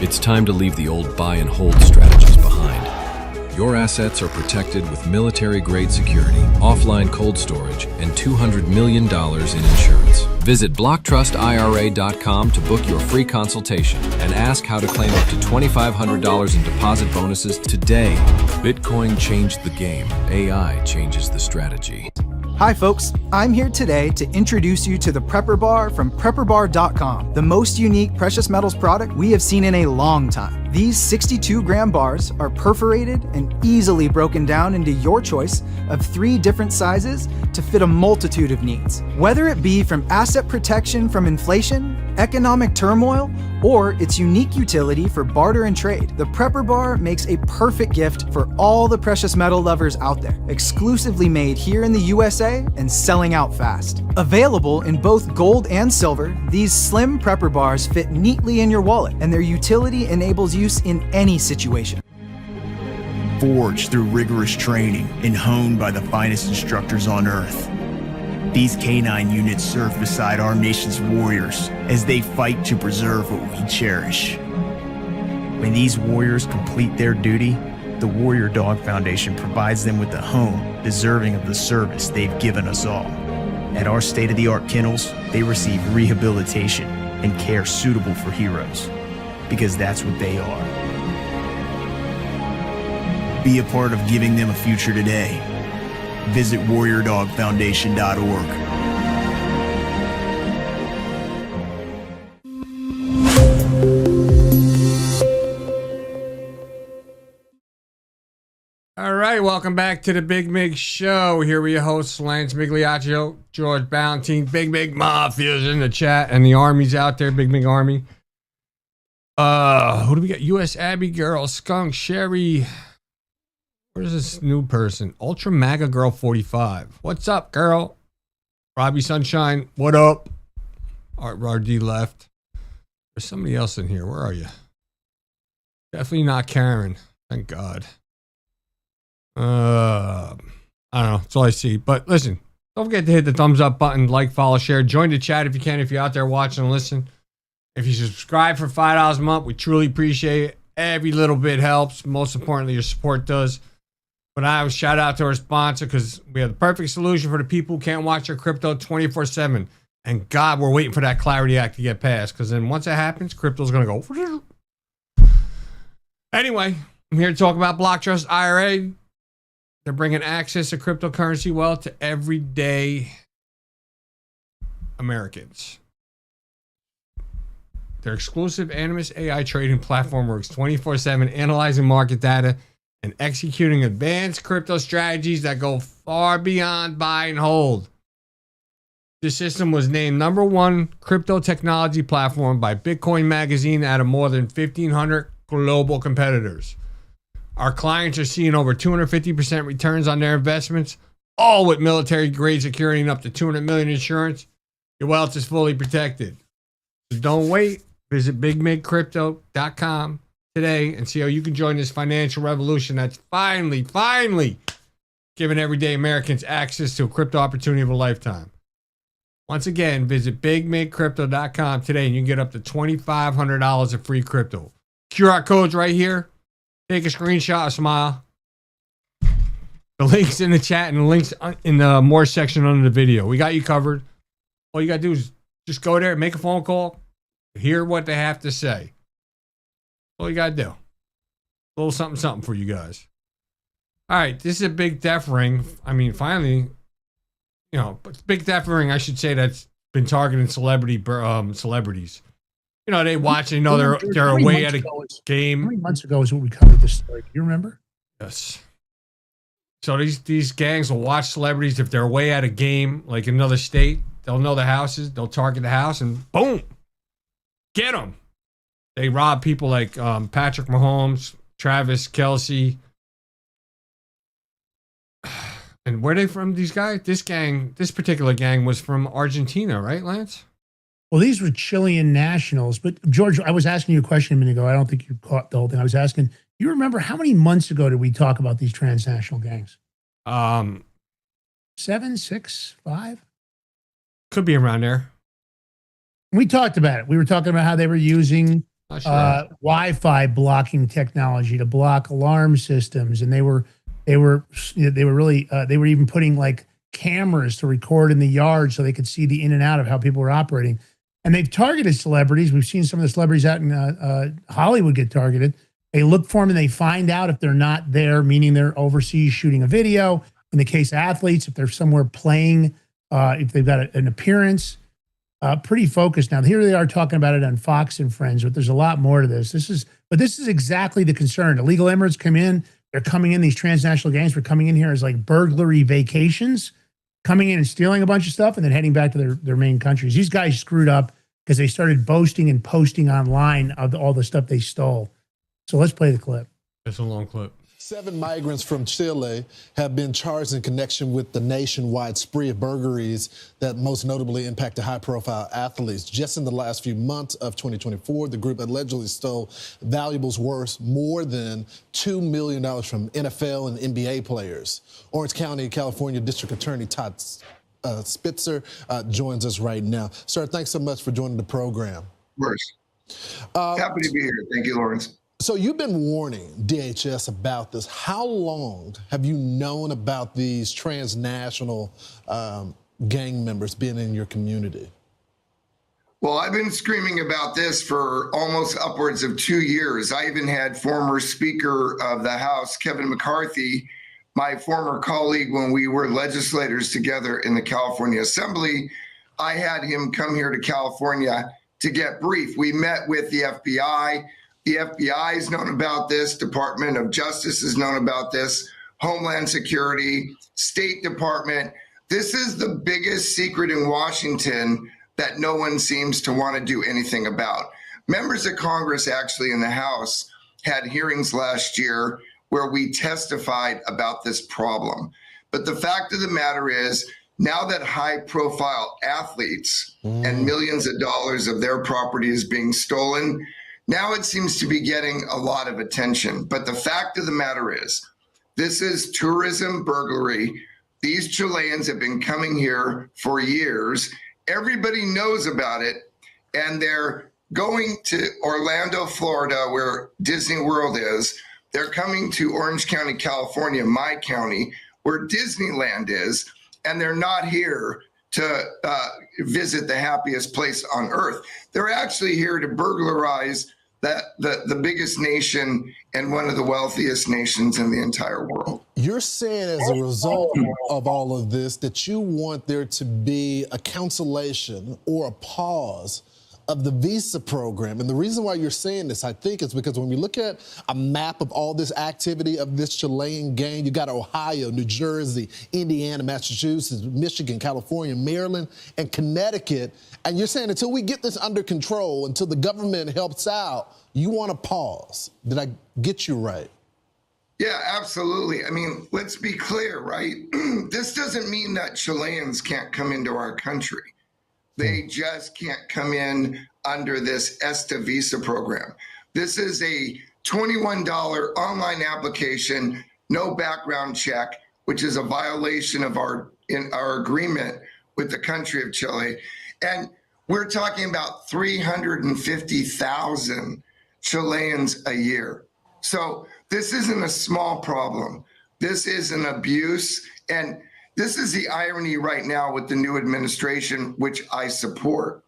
It's time to leave the old buy and hold strategies behind. Your assets are protected with military-grade security, offline cold storage, and $200 million in insurance. Visit BlockTrustIRA.com to book your free consultation and ask how to claim up to $2,500 in deposit bonuses today. Bitcoin changed the game. AI changes the strategy.
Hi folks, I'm here today to introduce you to the Prepper Bar from PrepperBar.com, the most unique precious metals product we have seen in a long time. These 62-gram bars are perforated and easily broken down into your choice of 3 different sizes to fit a multitude of needs. Whether it be from asset protection from inflation, economic turmoil, or its unique utility for barter and trade, the Prepper Bar makes a perfect gift for all the precious metal lovers out there. Exclusively made here in the USA and selling out fast. Available in both gold and silver, these slim Prepper Bars fit neatly in your wallet, and their utility enables use in any situation.
Forged through rigorous training and honed by the finest instructors on Earth, these canine units serve beside our nation's warriors as they fight to preserve what we cherish. When these warriors complete their duty, the Warrior Dog Foundation provides them with a home deserving of the service they've given us all. At our state-of-the-art kennels, they receive rehabilitation and care suitable for heroes, because that's what they are. Be a part of giving them a future today. Visit warriordogfoundation.org.
All right, welcome back to the Big Mig Show. Here we host Lance Migliaccio, George Ballantine, Big Mig Mafia's in the chat, and the Army's out there, Big Mig Army. Who do we got? U.S. Abby Girl, Skunk, Sherry. Where's this new person? Ultra MAGA Girl 45. What's up, girl? Robbie Sunshine, what up? Art RD left. There's somebody else in here. Where are you? Definitely not Karen. Thank God. I don't know. That's all I see. But listen, don't forget to hit the thumbs up button, like, follow, share. Join the chat if you can, if you're out there watching and listening. If you subscribe for $5 a month, we truly appreciate it. Every little bit helps. Most importantly, your support does. But I would shout out to our sponsor because we have the perfect solution for the people who can't watch their crypto 24/7. And God, we're waiting for that Clarity Act to get passed, because then once that happens, crypto's going to go. Anyway, I'm here to talk about Block Trust IRA. They're bringing access to cryptocurrency wealth to everyday Americans. Their exclusive Animus AI trading platform works 24/7, analyzing market data and executing advanced crypto strategies that go far beyond buy and hold. This system was named #1 crypto technology platform by Bitcoin Magazine out of more than 1,500 global competitors. Our clients are seeing over 250% returns on their investments, all with military-grade security and up to $200 million insurance. Your wealth is fully protected. So don't wait. Visit BigMigCrypto.com today and see how you can join this financial revolution that's finally giving everyday Americans access to a crypto opportunity of a lifetime. Once again, visit BigMigCrypto.com today and you can get up to $2,500 of free crypto. QR code's right here. Take a screenshot, a smile. The link's in the chat and the link's in the more section under the video. We got you covered. All you got to do is just go there, make a phone call, hear what they have to say. All you got to do. A little something for you guys. All right, this is a big death ring. I mean, finally, big death ring, I should say, that's been targeting celebrities. They watch, they're away at a game.
How many months ago is when we covered this story? Do you remember?
Yes. So these gangs will watch celebrities if they're away at a game, like in another state. They'll know the houses. They'll target the house and boom, get them. They rob people like Patrick Mahomes, Travis Kelce. And where are they from, these guys? This particular gang was from Argentina, right, Lance?
Well, these were Chilean nationals. But, George, I was asking you a question a minute ago. I don't think you caught the whole thing. I was asking, you remember how many months ago did we talk about these transnational gangs? 7, 6, 5?
Could be around there.
We talked about it. We were talking about how they were using Wi-Fi blocking technology to block alarm systems. And they were even putting like cameras to record in the yard so they could see the in and out of how people were operating. And they've targeted celebrities. We've seen some of the celebrities out in Hollywood get targeted. They look for them and they find out if they're not there, meaning they're overseas shooting a video. in the case of athletes, if they're somewhere playing, if they've got an appearance, pretty focused. Now, here they are talking about it on Fox and Friends, but there's a lot more to this. This is exactly the concern. Illegal immigrants come in. They're coming in, these transnational gangs were coming in here as like burglary vacations, coming in and stealing a bunch of stuff and then heading back to their main countries. These guys screwed up because they started boasting and posting online of all the stuff they stole. So let's play the clip.
It's a long clip.
7 migrants from Chile have been charged in connection with the nationwide spree of burglaries that most notably impacted high-profile athletes. Just in the last few months of 2024, the group allegedly stole valuables worth more than $2 million from NFL and NBA players. Orange County, California District Attorney Todd Spitzer joins us right now. Sir, thanks so much for joining the program.
Of course. Happy to be here. Thank you, Lawrence.
So you've been warning DHS about this. How long have you known about these transnational gang members being in your community?
Well, I've been screaming about this for almost upwards of 2 years. I even had former Speaker of the House, Kevin McCarthy, my former colleague when we were legislators together in the California Assembly. I had him come here to California to get briefed. We met with the FBI. The FBI has known about this. Department of Justice has known about this. Homeland Security, State Department. This is the biggest secret in Washington that no one seems to want to do anything about. Members of Congress actually in the House had hearings last year where we testified about this problem. But the fact of the matter is, now that high-profile athletes and millions of dollars of their property is being stolen, now it seems to be getting a lot of attention. But the fact of the matter is, this is tourism burglary. These Chileans have been coming here for years. Everybody knows about it. And they're going to Orlando, Florida, where Disney World is. They're coming to Orange County, California, my county, where Disneyland is. And they're not here to visit the happiest place on earth. They're actually here to burglarize the biggest nation and one of the wealthiest nations in the entire world.
You're saying as a result of all of this that you want there to be a cancellation or a pause of the visa program. And the reason why you're saying this, I think, is because when we look at a map of all this activity of this Chilean gang, you got Ohio, New Jersey, Indiana, Massachusetts, Michigan, California, Maryland, and Connecticut. And you're saying until we get this under control, until the government helps out, you want to pause. Did I get you right?
Yeah, absolutely. I mean, let's be clear, right? This doesn't mean that Chileans can't come into our country. They just can't come in under this ESTA visa program. This is a $21 online application, no background check, which is a violation of our agreement with the country of Chile. And we're talking about 350,000 Chileans a year. So this isn't a small problem. This is an abuse. And this is the irony right now with the new administration, which I support.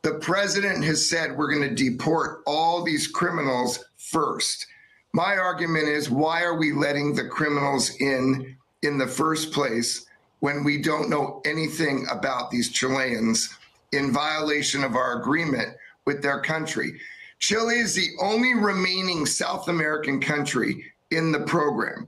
The president has said we're going to deport all these criminals first. My argument is, why are we letting the criminals in the first place when we don't know anything about these Chileans in violation of our agreement with their country? Chile is the only remaining South American country in the program.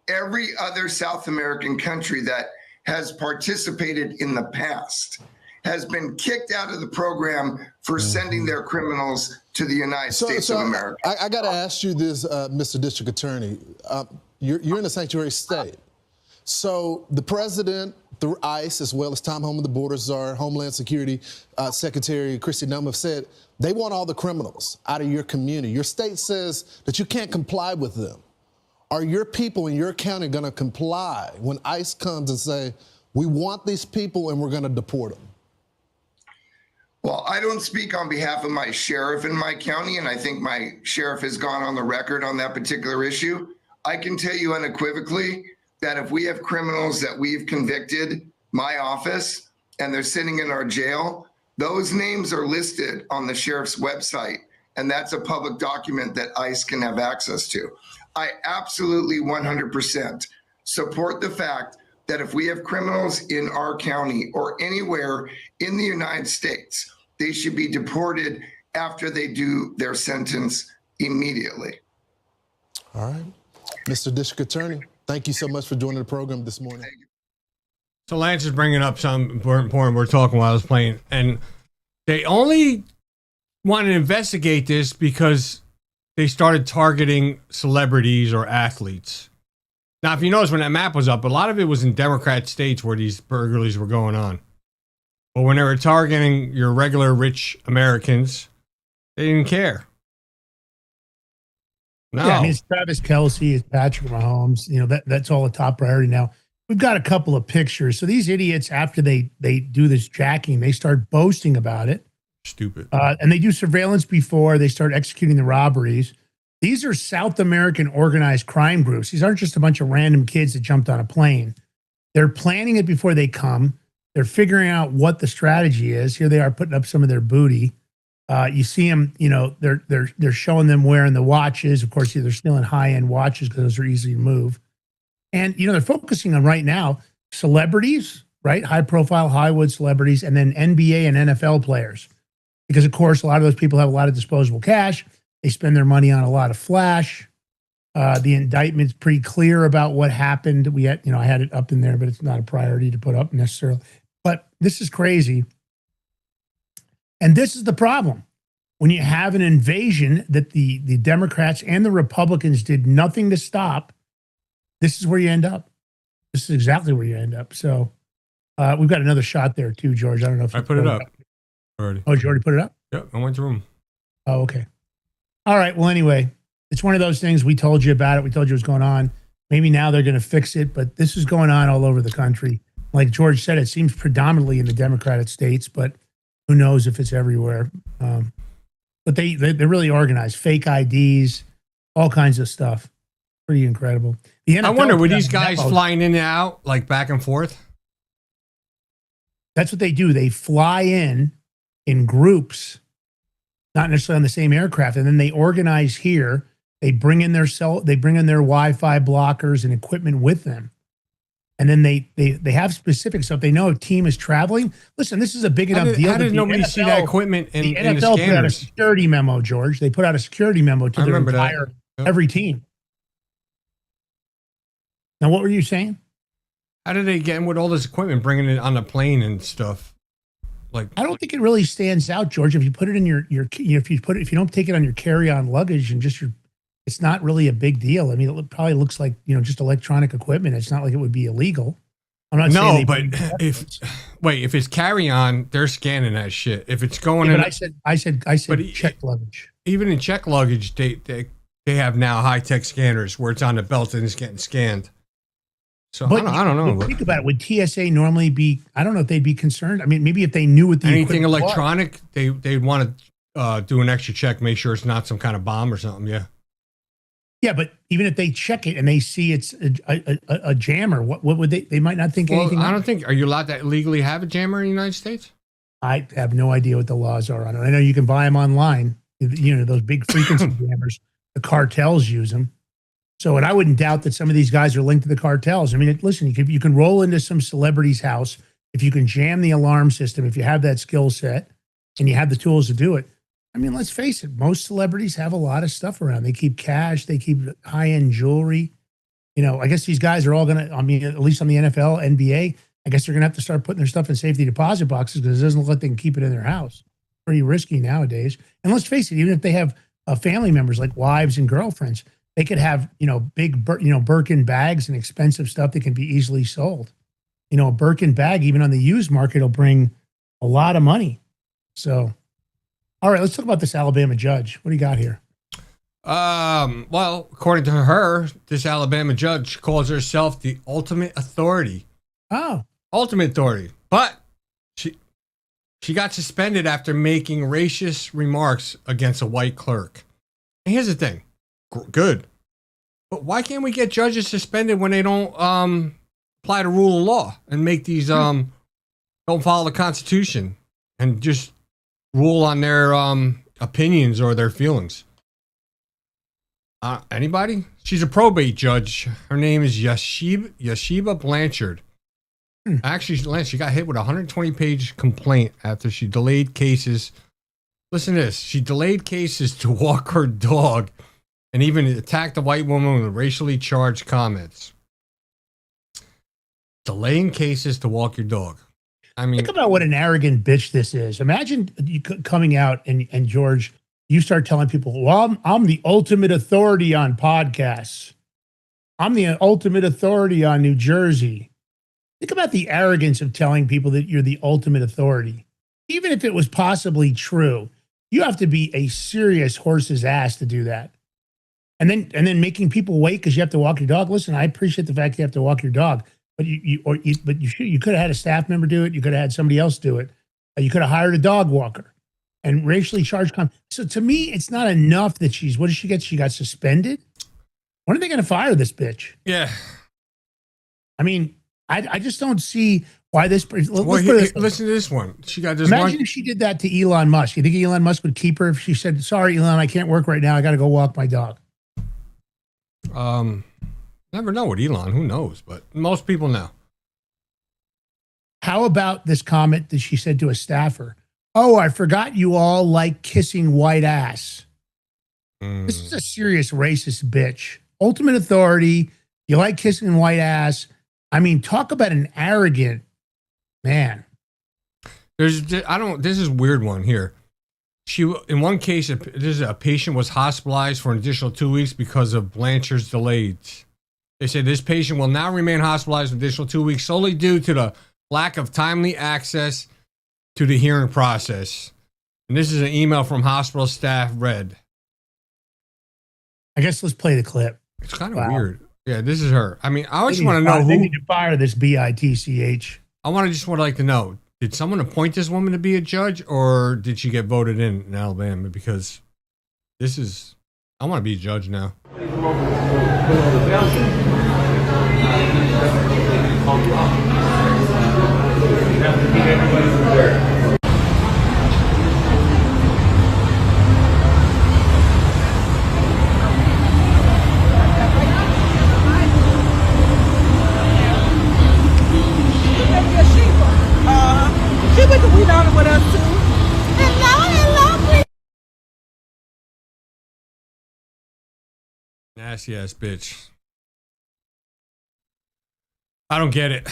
Every other South American country that has participated in the past has been kicked out of the program for sending their criminals to the United States of America.
I got to ask you this, Mr. District Attorney. You're in a sanctuary state. So the president, through ICE, as well as Tom Homan, the Border Czar, Homeland Security Secretary Kristi Noem, have said they want all the criminals out of your community. Your state says that you can't comply with them. Are your people in your county going to comply when ICE comes and say, we want these people and we're going to deport them?
Well, I don't speak on behalf of my sheriff in my county, and I think my sheriff has gone on the record on that particular issue. I can tell you unequivocally that if we have criminals that we've convicted, my office, and they're sitting in our jail, those names are listed on the sheriff's website, and that's a public document that ICE can have access to. I absolutely 100% support the fact that if we have criminals in our county or anywhere in the United States, they should be deported after they do their sentence immediately.
All right. Mr. District Attorney, thank you so much for joining the program this morning.
So Lance is bringing up some important point we're talking while I was playing, and they only want to investigate this because they started targeting celebrities or athletes. Now, if you notice when that map was up, a lot of it was in Democrat states where these burglaries were going on. But when they were targeting your regular rich Americans, they didn't care. No.
Yeah, I mean, it's Travis Kelce, it's Patrick Mahomes. You know, that's all a top priority now. We've got a couple of pictures. So these idiots, after they do this jacking, they start boasting about it.
Stupid.
And they do surveillance before they start executing the robberies. These are South American organized crime groups. These aren't just a bunch of random kids that jumped on a plane. They're planning it before they come. They're figuring out what the strategy is. Here they are putting up some of their booty. You see them, you know, they're showing them wearing the watches. Of course, they're stealing high-end watches because those are easy to move. And, you know, they're focusing on right now celebrities, right? High-profile Hollywood celebrities, and then NBA and NFL players. Because, of course, a lot of those people have a lot of disposable cash. They spend their money on a lot of flash. The indictment's pretty clear about what happened. We had, you know, I had it up in there, but it's not a priority to put up necessarily. But this is crazy. And this is the problem. When you have an invasion that the Democrats and the Republicans did nothing to stop, this is where you end up. This is exactly where you end up. So we've got another shot there too, George. I don't know if
I put it up already.
Oh, did you already put it up?
Yep, I went through them.
Oh, okay. All right. Well, anyway, it's one of those things. We told you about it. We told you what's going on. Maybe now they're going to fix it, but this is going on all over the country. Like George said, it seems predominantly in the Democratic states, but who knows if it's everywhere. But they're really organized. Fake IDs, all kinds of stuff. Pretty incredible.
I wonder, were these guys flying in and out, like back and forth?
That's what they do. They fly in groups, not necessarily on the same aircraft, and then they organize here. They bring in their Wi-Fi blockers and equipment with them. And then they have specifics. So if they know a team is traveling, listen, this is a big enough deal.
How did nobody see that equipment in the
NFL put out a
scanners?
security memo, George. They put out a security memo to their entire, every team. Now, what were you saying?
How did they get in with all this equipment, bringing it on the plane and stuff? Like,
I don't think it really stands out, George. If you put it in your if you don't take it on your carry-on luggage and just it's not really a big deal. I mean, it probably looks like, you know, just electronic equipment. It's not like it would be illegal. I'm not saying
but if it's carry-on, they're scanning that shit. If it's going in,
but I said checked luggage.
Even in checked luggage, they have now high-tech scanners where it's on the belt and it's getting scanned. So
but
I don't know.
Think about it. Would TSA normally be? I don't know if they'd be concerned. I mean, maybe if they knew what the
anything
equipment
electronic, they'd want to do an extra check, make sure it's not some kind of bomb or something. Yeah.
Yeah, but even if they check it and they see it's a jammer, what would they? They might not think anything.
I don't think. Are you allowed to legally have a jammer in the United States?
I have no idea what the laws are on it. I know you can buy them online. You know, those big frequency jammers. The cartels use them. So, and I wouldn't doubt that some of these guys are linked to the cartels. I mean, listen, you can roll into some celebrity's house if you can jam the alarm system, if you have that skill set and you have the tools to do it. I mean, let's face it, most celebrities have a lot of stuff around. They keep cash, they keep high-end jewelry. You know, I guess these guys are all going to, I mean, at least on the NFL, NBA, I guess they're going to have to start putting their stuff in safety deposit boxes because it doesn't look like they can keep it in their house. Pretty risky nowadays. And let's face it, even if they have family members like wives and girlfriends, they could have, you know, big, Birkin bags and expensive stuff that can be easily sold. You know, a Birkin bag, even on the used market, will bring a lot of money. So, all right, let's talk about this Alabama judge. What do you got here?
Well, according to her, this Alabama judge calls herself the ultimate authority.
Oh.
Ultimate authority. But she got suspended after making racist remarks against a white clerk. And here's the thing. Good. But why can't we get judges suspended when they don't apply the rule of law and make these don't follow the Constitution and just rule on their opinions or their feelings? Anybody? She's a probate judge. Her name is Yashiba Blanchard. Actually, Lance, she got hit with a 120-page complaint after she delayed cases. Listen to this. She delayed cases to walk her dog and even attacked a white woman with racially charged comments. Delaying cases to walk your dog. I mean,
think about what an arrogant bitch this is. Imagine you coming out and George, you start telling people, well, I'm the ultimate authority on podcasts. I'm the ultimate authority on New Jersey. Think about the arrogance of telling people that you're the ultimate authority. Even if it was possibly true, you have to be a serious horse's ass to do that. And then making people wait because you have to walk your dog. Listen, I appreciate the fact you have to walk your dog, but you could have had a staff member do it. You could have had somebody else do it. You could have hired a dog walker and racially charged. So to me, it's not enough that what did she get? She got suspended. When are they going to fire this bitch?
Yeah.
I mean, I just don't see why this.
Listen to this one. She got this.
Imagine if she did that to Elon Musk. You think Elon Musk would keep her if she said, "Sorry, Elon, I can't work right now. I got to go walk my dog."
Never know with Elon. Who knows? But most people know.
How about this comment that she said to a staffer? Oh, I forgot you all like kissing white ass. This is a serious racist bitch. Ultimate authority. You like kissing white ass. I mean, talk about an arrogant man.
This is a weird one here. In one case, a patient was hospitalized for an additional 2 weeks because of Blanchard's delays. They said this patient will now remain hospitalized for an additional 2 weeks solely due to the lack of timely access to the hearing process. And this is an email from hospital staff read.
I guess let's play the clip.
It's kind of weird. Yeah, this is her. I mean, I just want to know who.
They need to fire this bitch.
I would like to know, did someone appoint this woman to be a judge, or did she get voted in Alabama? Because I want to be a judge now.
She went to weed on it with us too. Hello,
Nasty ass bitch. I don't get it.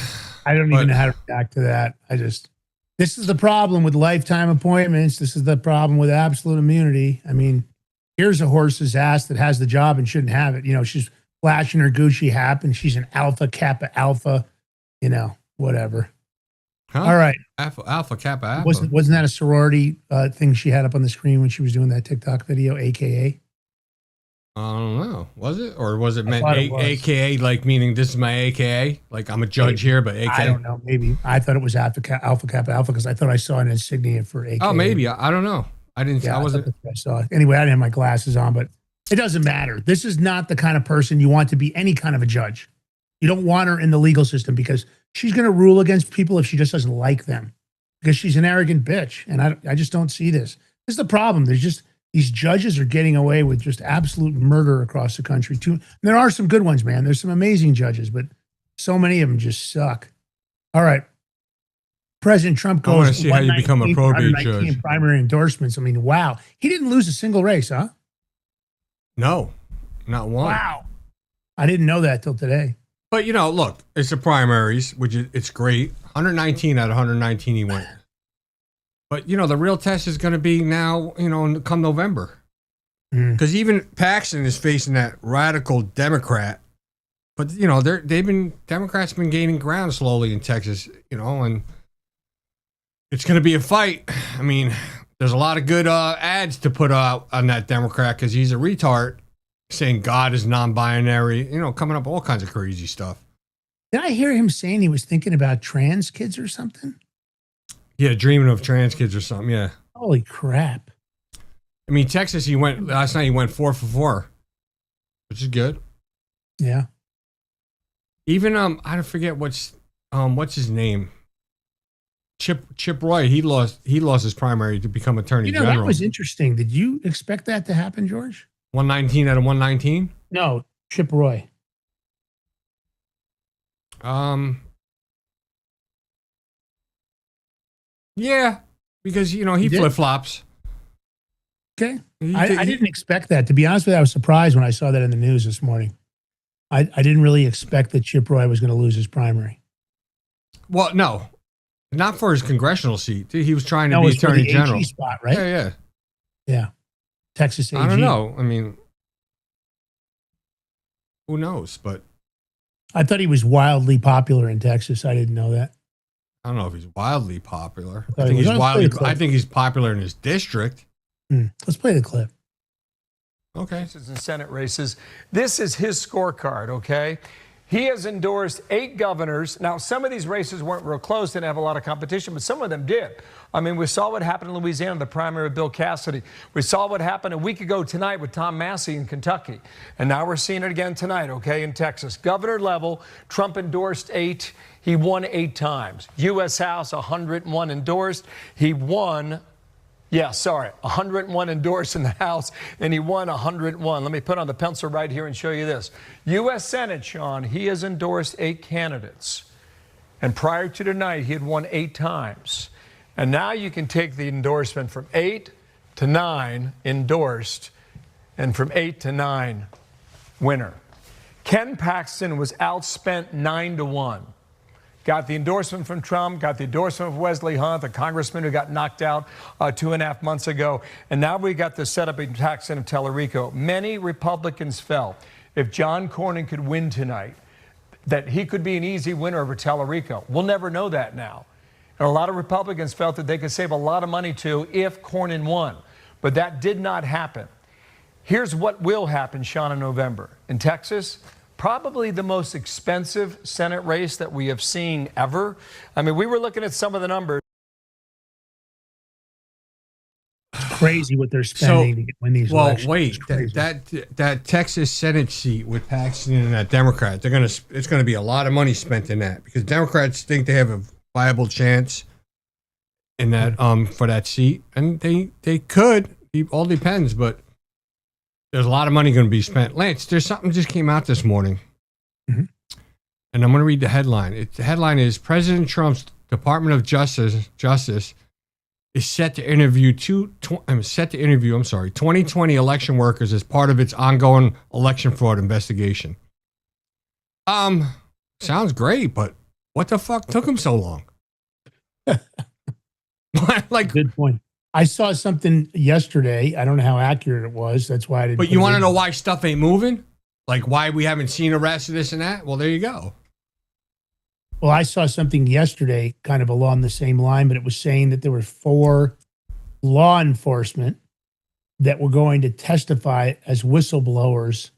I don't even know how to react to that. This is the problem with lifetime appointments. This is the problem with absolute immunity. I mean, here's a horse's ass that has the job and shouldn't have it. You know, she's flashing her Gucci hat and she's an Alpha Kappa Alpha, whatever.
Huh?
All right.
Alpha Kappa Alpha.
Wasn't that a sorority thing she had up on the screen when she was doing that TikTok video, AKA?
I don't know. Was it? Or was it meant AKA, like meaning this is my AKA? Like I'm a judge here, but AKA?
I don't know. Maybe. I thought it was Alpha Kappa Alpha because I thought I saw an insignia for AKA.
Oh, maybe. I don't know. I didn't.
Yeah,
I wasn't.
I saw it. Anyway, I didn't have my glasses on, but it doesn't matter. This is not the kind of person you want to be any kind of a judge. You don't want her in the legal system because she's going to rule against people if she just doesn't like them because she's an arrogant bitch. And I just don't see this. This is the problem. There's just these judges are getting away with just absolute murder across the country too. And there are some good ones, man. There's some amazing judges, but so many of them just suck. All right. President Trump goes.
I want to see how you become a probate judge.
Primary endorsements. I mean, wow. He didn't lose a single race, huh?
No, not one.
Wow. I didn't know that till today.
But, look, it's the primaries, which it's great. 119 out of 119 he went. But, the real test is going to be now, come November. Because even Paxton is facing that radical Democrat. But, Democrats been gaining ground slowly in Texas, and it's going to be a fight. I mean, there's a lot of good ads to put out on that Democrat because he's a retard. Saying God is non-binary, coming up all kinds of crazy stuff.
Did I hear him saying he was thinking about trans kids or something?
Yeah, dreaming of trans kids or something, yeah.
Holy crap.
I mean, Texas, last night he went 4 for 4, which is good.
Yeah.
Even, I forget what's his name? Chip Roy, he lost his primary to become attorney general.
That was interesting. Did you expect that to happen, George?
119 out of 119?
No, Chip Roy.
Yeah, because he flip flops.
Okay, I didn't expect that. To be honest with you, I was surprised when I saw that in the news this morning. I didn't really expect that Chip Roy was going to lose his primary.
Well, no, not for his congressional seat. He was trying to be
it's for
attorney
the
general.
AG spot, right?
Yeah.
Texas AG.
I don't know. I mean, who knows? But
I thought he was wildly popular in Texas. I didn't know that.
I don't know if he's wildly popular.
I
I think
he
he's
was.
wildly. I think he's popular in his district.
Let's play the clip.
Okay.
And Senate races. This is his scorecard, okay? He has endorsed 8 governors. Now, some of these races weren't real close, didn't have a lot of competition, but some of them did. I mean, we saw what happened in Louisiana, the primary with Bill Cassidy. We saw what happened a week ago tonight with Tom Massey in Kentucky. And now we're seeing it again tonight, okay, in Texas. Governor level, Trump endorsed 8. He won 8 times. U.S. House, 101 endorsed. He won 101 endorsed in the House, and he won 101. Let me put on the pencil right here and show you this. U.S. Senate, Sean, he has endorsed 8 candidates. And prior to tonight, he had won 8 times. And now you can take the endorsement from 8 to 9 endorsed, and from 8 to 9 winner. Ken Paxton was outspent 9-1. Got the endorsement from Trump, got the endorsement of Wesley Hunt, the congressman who got knocked out 2.5 months ago. And now we got the setup in Paxton of Tellerico. Many Republicans felt if John Cornyn could win tonight, that he could be an easy winner over Tellerico. We'll never know that now. And a lot of Republicans felt that they could save a lot of money too if Cornyn won. But that did not happen. Here's what will happen, Sean, in November. In Texas, probably the most expensive Senate race that we have seen ever. I mean, we were looking at some of the numbers.
It's crazy what they're spending to win these elections.
Well, wait, that Texas Senate seat with Paxton and that Democrat, it's gonna be a lot of money spent in that because Democrats think they have a viable chance in that for that seat, and they could. It all depends, but there's a lot of money going to be spent. Lance, there's something just came out this morning, and I'm going to read the headline. The headline is President Trump's Department of Justice is set to interview 2020 election workers as part of its ongoing election fraud investigation. Sounds great, but what the fuck took him so long?
Good point. I saw something yesterday. I don't know how accurate it was. That's why I didn't.
But you want to know why stuff ain't moving? Like why we haven't seen arrests of this and that? Well, there you go.
Well, I saw something yesterday kind of along the same line, but it was saying that there were 4 law enforcement that were going to testify as whistleblowers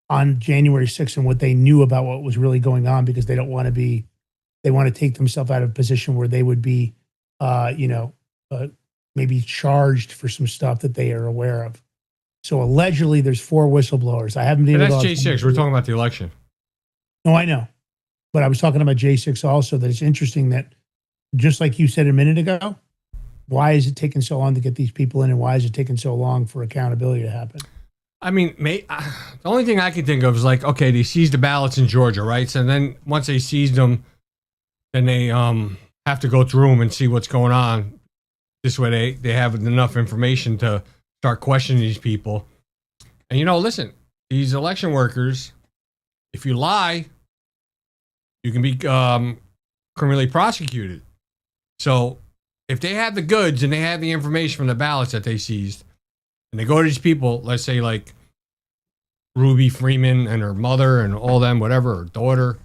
on January 6th and what they knew about what was really going on because they don't want to be, they want to take themselves out of a position where they would be, maybe charged for some stuff that they are aware of. So allegedly there's 4 whistleblowers. I haven't been.
That's J6. We're talking about the election.
No, I know. But I was talking about J6 also, that it's interesting that just like you said a minute ago, why is it taking so long to get these people in and why is it taking so long for accountability to happen?
I mean, the only thing I can think of is like, okay, they seized the ballots in Georgia, right? So then once they seized them, then they have to go through them and see what's going on. This way they have enough information to start questioning these people. And, listen, these election workers, if you lie, you can be criminally prosecuted. So if they have the goods and they have the information from the ballots that they seized, and they go to these people, let's say like Ruby Freeman and her mother and all them, whatever, her daughter,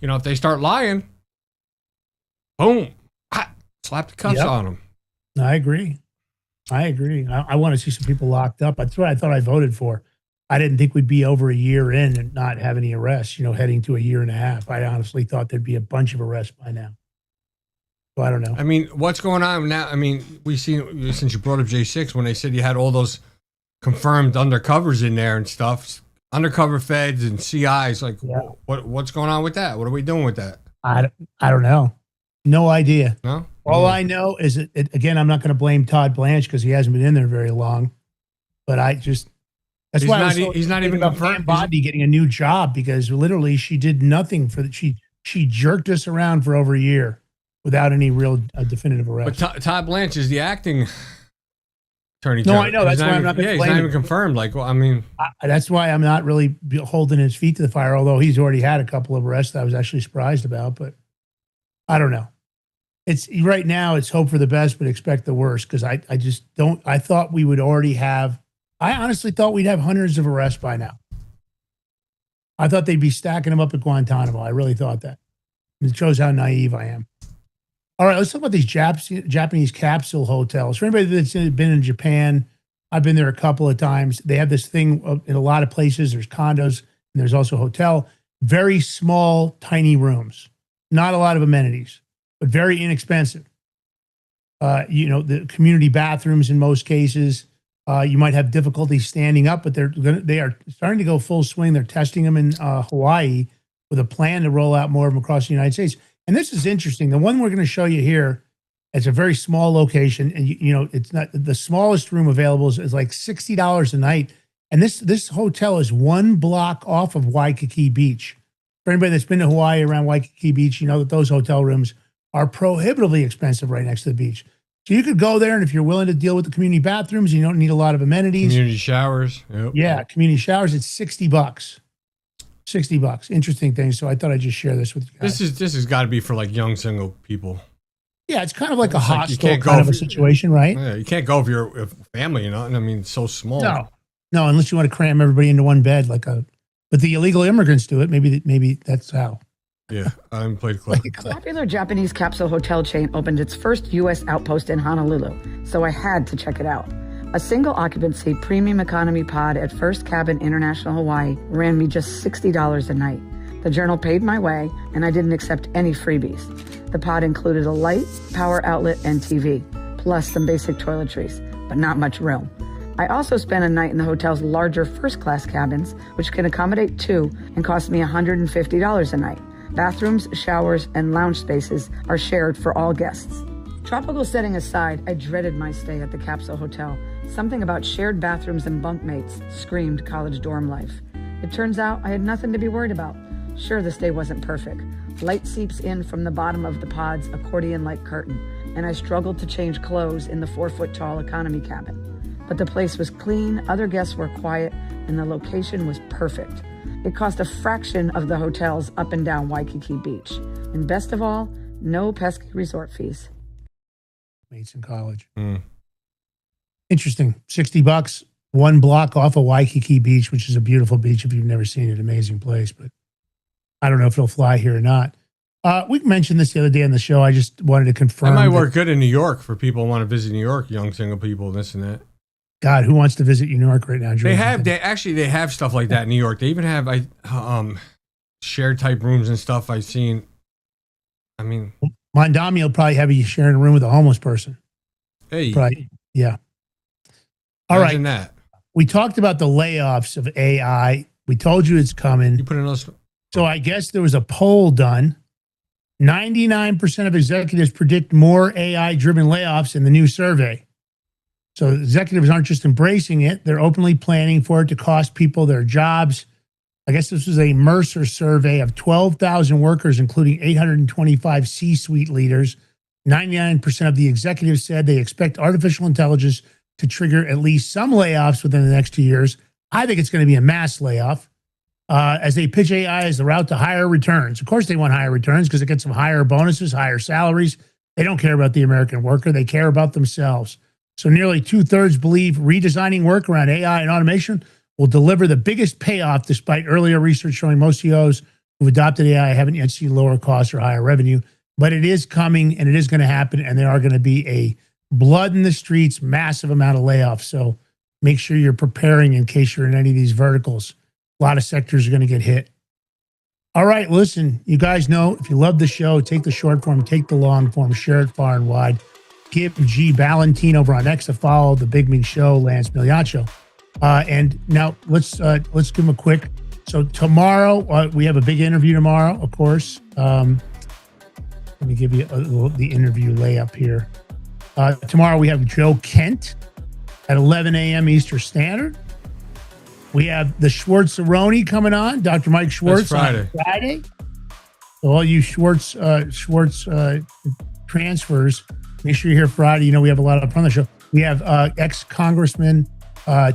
if they start lying, boom, slap the cuffs on them.
I agree. I want to see some people locked up. That's what I thought I voted for. I didn't think we'd be over a year in and not have any arrests, heading to a year and a half. I honestly thought there'd be a bunch of arrests by now. So I don't know.
I mean, what's going on now? I mean, we've seen, since you brought up J6, when they said you had all those confirmed undercovers in there and stuff, undercover feds and CIs, like what's going on with that? What are we doing with that?
I don't know. No idea.
No?
All I know is that, again, I'm not going to blame Todd Blanche because he hasn't been in there very long. But That's why
he's not even confirmed.
Bondi getting a new job because literally she did nothing for the she jerked us around for over a year without any real definitive arrest.
But Todd Blanche is the acting attorney.
No, I know. That's why I'm not.
Yeah, he's not even confirmed. Like, well, I mean,
that's why I'm not really holding his feet to the fire. Although he's already had a couple of arrests that I was actually surprised about, but I don't know. It's right now. It's hope for the best, but expect the worst because I just don't. I thought we would already have. I honestly thought we'd have hundreds of arrests by now. I thought they'd be stacking them up at Guantanamo. I really thought that. It shows how naive I am. All right, let's talk about these Japanese capsule hotels. For anybody that's been in Japan, I've been there a couple of times. They have this thing in a lot of places. There's condos and there's also a hotel. Very small, tiny rooms. Not a lot of amenities, but very inexpensive. The community bathrooms in most cases. You might have difficulty standing up, but they are starting to go full swing. They're testing them in Hawaii with a plan to roll out more of them across the United States. And this is interesting. The one we're going to show you here, it's a very small location, and it's not the smallest room available is like $60 a night. And this hotel is 1 block off of Waikiki Beach. For anybody that's been to Hawaii around Waikiki Beach, you know that those hotel rooms are prohibitively expensive right next to the beach. So you could go there, and if you're willing to deal with the community bathrooms, you don't need a lot of amenities.
Community showers. Yep.
Yeah, community showers. It's $60. $60. Interesting thing. So I thought I'd just share this with you guys.
This has got to be for like young single people.
Yeah, it's kind of like a hostel kind of a situation, right?
Yeah, you can't go if you're a family, I mean, it's so small.
No, unless you want to cram everybody into one bed, but the illegal immigrants do it. Maybe that's how.
Yeah, I haven't played club.
Popular Japanese capsule hotel chain opened its first U.S. outpost in Honolulu, so I had to check it out. A single occupancy premium economy pod at First Cabin International Hawaii ran me just $60 a night. The Journal paid my way, and I didn't accept any freebies. The pod included a light, power outlet, and TV, plus some basic toiletries, but not much room. I also spent a night in the hotel's larger first-class cabins, which can accommodate 2 and cost me $150 a night. Bathrooms, showers, and lounge spaces are shared for all guests. Tropical setting aside, I dreaded my stay at the capsule hotel. Something about shared bathrooms and bunkmates screamed college dorm life. It turns out I had nothing to be worried about. Sure, the stay wasn't perfect. Light seeps in from the bottom of the pod's accordion-like curtain, and I struggled to change clothes in the 4-foot-tall economy cabin. But the place was clean, other guests were quiet, and the location was perfect. It cost a fraction of the hotels up and down Waikiki Beach. And best of all, no pesky resort fees.
Mates in college. Interesting. $60, 1 block off of Waikiki Beach, which is a beautiful beach if you've never seen it. Amazing place, but I don't know if it'll fly here or not. We mentioned this the other day on the show. I just wanted to confirm.
That might work good in New York for people who want to visit New York, young single people, this and that.
God, who wants to visit New York right now?
They have stuff like that in New York. They even have shared type rooms and stuff I've seen. I mean,
Mondami will probably have you sharing a room with a homeless person.
Hey,
probably, yeah. All right.
Imagine that.
We talked about the layoffs of AI. We told you it's coming.
You put in those.
So I guess there was a poll done. 99% of executives predict more AI-driven layoffs in the new survey. So executives aren't just embracing it, they're openly planning for it to cost people their jobs. I guess this was a Mercer survey of 12,000 workers, including 825 C-suite leaders. 99% of the executives said they expect artificial intelligence to trigger at least some layoffs within the next 2 years. I think it's going to be a mass layoff as they pitch AI as the route to higher returns. Of course, they want higher returns because it gets them higher bonuses, higher salaries. They don't care about the American worker. They care about themselves. So nearly 2/3 believe redesigning work around AI and automation will deliver the biggest payoff, despite earlier research showing most CEOs who've adopted AI haven't yet seen lower costs or higher revenue. But it is coming, and it is going to happen, and there are going to be a blood in the streets, massive amount of layoffs. So make sure you're preparing in case you're in any of these verticals. A lot of sectors are going to get hit. All right, listen, you guys know, if you love the show, take the short form, take the long form, share it far and wide. Give G. Ballantine over on X a follow, The Big Mig Show, Lance Migliaccio. And now let's give him a quick. So tomorrow, we have a big interview tomorrow, of course. Let me give you the interview layup here. Tomorrow we have Joe Kent at 11 a.m. Eastern Standard. We have the Schwartz-Aroni coming on, Dr. Mike Schwartz on Friday. So all you Schwartz transfers, make sure you're here Friday. You know, we have a lot up on the show. We have ex-Congressman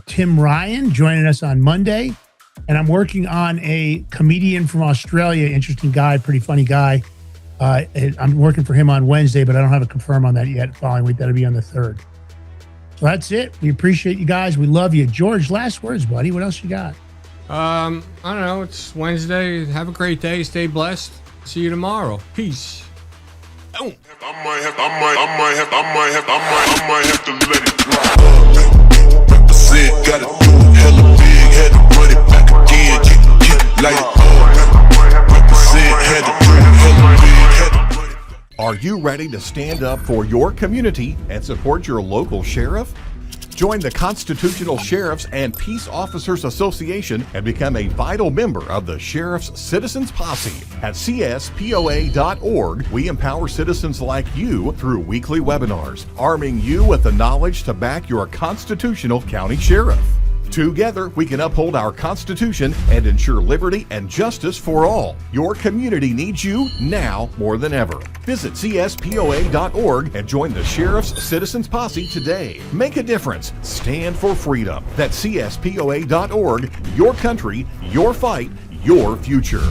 Tim Ryan joining us on Monday. And I'm working on a comedian from Australia, interesting guy, pretty funny guy. I'm working for him on Wednesday, but I don't have a confirm on that yet. Following week, that'll be on the 3rd. So that's it. We appreciate you guys. We love you. George, last words, buddy. What else you got?
I don't know. It's Wednesday. Have a great day. Stay blessed. See you tomorrow. Peace.
I might have to let it drop. Represent, gotta do it hella big, had to run it back again, get like represent, had to do it hella big, had to run it.
Are you ready to stand up for your community and support your local sheriff? Join the Constitutional Sheriffs and Peace Officers Association and become a vital member of the Sheriff's Citizens Posse. At CSPOA.org, we empower citizens like you through weekly webinars, arming you with the knowledge to back your constitutional county sheriff. Together, we can uphold our Constitution and ensure liberty and justice for all. Your community needs you now more than ever. Visit CSPOA.org and join the Sheriff's Citizens Posse today. Make a difference. Stand for freedom. That's CSPOA.org. Your country, your fight, your future.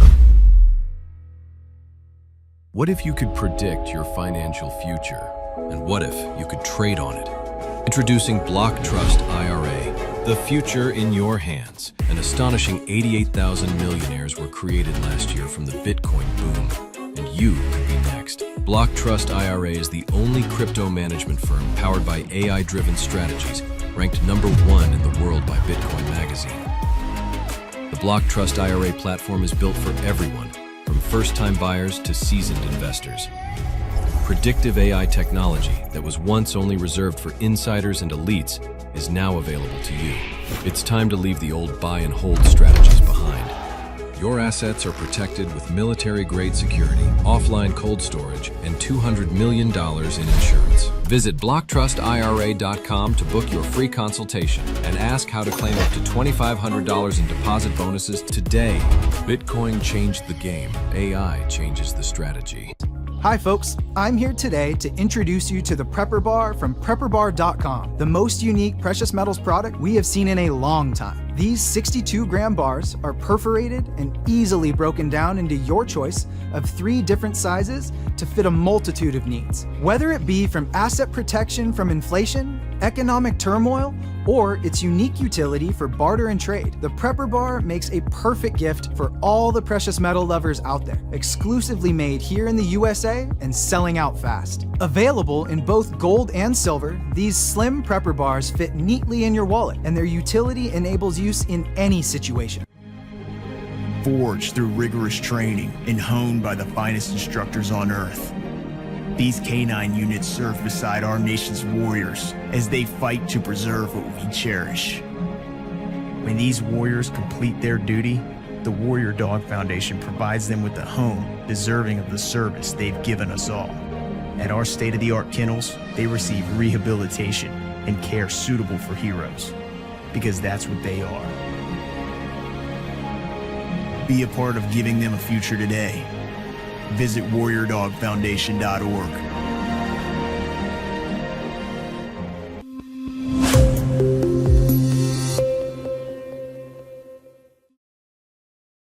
What if you could predict your financial future? And what if you could trade on it? Introducing Block Trust IRA. The future in your hands. An astonishing 88,000 millionaires were created last year from the Bitcoin boom, and you could be next. Block Trust IRA is the only crypto management firm powered by AI-driven strategies, ranked #1 in the world by Bitcoin Magazine. The Block Trust IRA platform is built for everyone, from first-time buyers to seasoned investors. Predictive AI technology that was once only reserved for insiders and elites is now available to you. It's time to leave the old buy and hold strategies behind. Your assets are protected with military-grade security, offline cold storage, and $200 million in insurance. Visit BlockTrustIRA.com to book your free consultation and ask how to claim up to $2,500 in deposit bonuses today. Bitcoin changed the game. AI changes the strategy.
Hi folks, I'm here today to introduce you to the Prepper Bar from PrepperBar.com, the most unique precious metals product we have seen in a long time. These 62-gram bars are perforated and easily broken down into your choice of 3 different sizes to fit a multitude of needs. Whether it be from asset protection from inflation, economic turmoil, or its unique utility for barter and trade, the Prepper Bar makes a perfect gift for all the precious metal lovers out there. Exclusively made here in the USA and selling out fast. Available in both gold and silver, these slim Prepper Bars fit neatly in your wallet, and their utility enables use in any situation.
Forged through rigorous training and honed by the finest instructors on Earth, these canine units serve beside our nation's warriors as they fight to preserve what we cherish. When these warriors complete their duty, the Warrior Dog Foundation provides them with a home deserving of the service they've given us all. At our state-of-the-art kennels, they receive rehabilitation and care suitable for heroes, because that's what they are. Be a part of giving them a future today. Visit WarriorDogFoundation.org.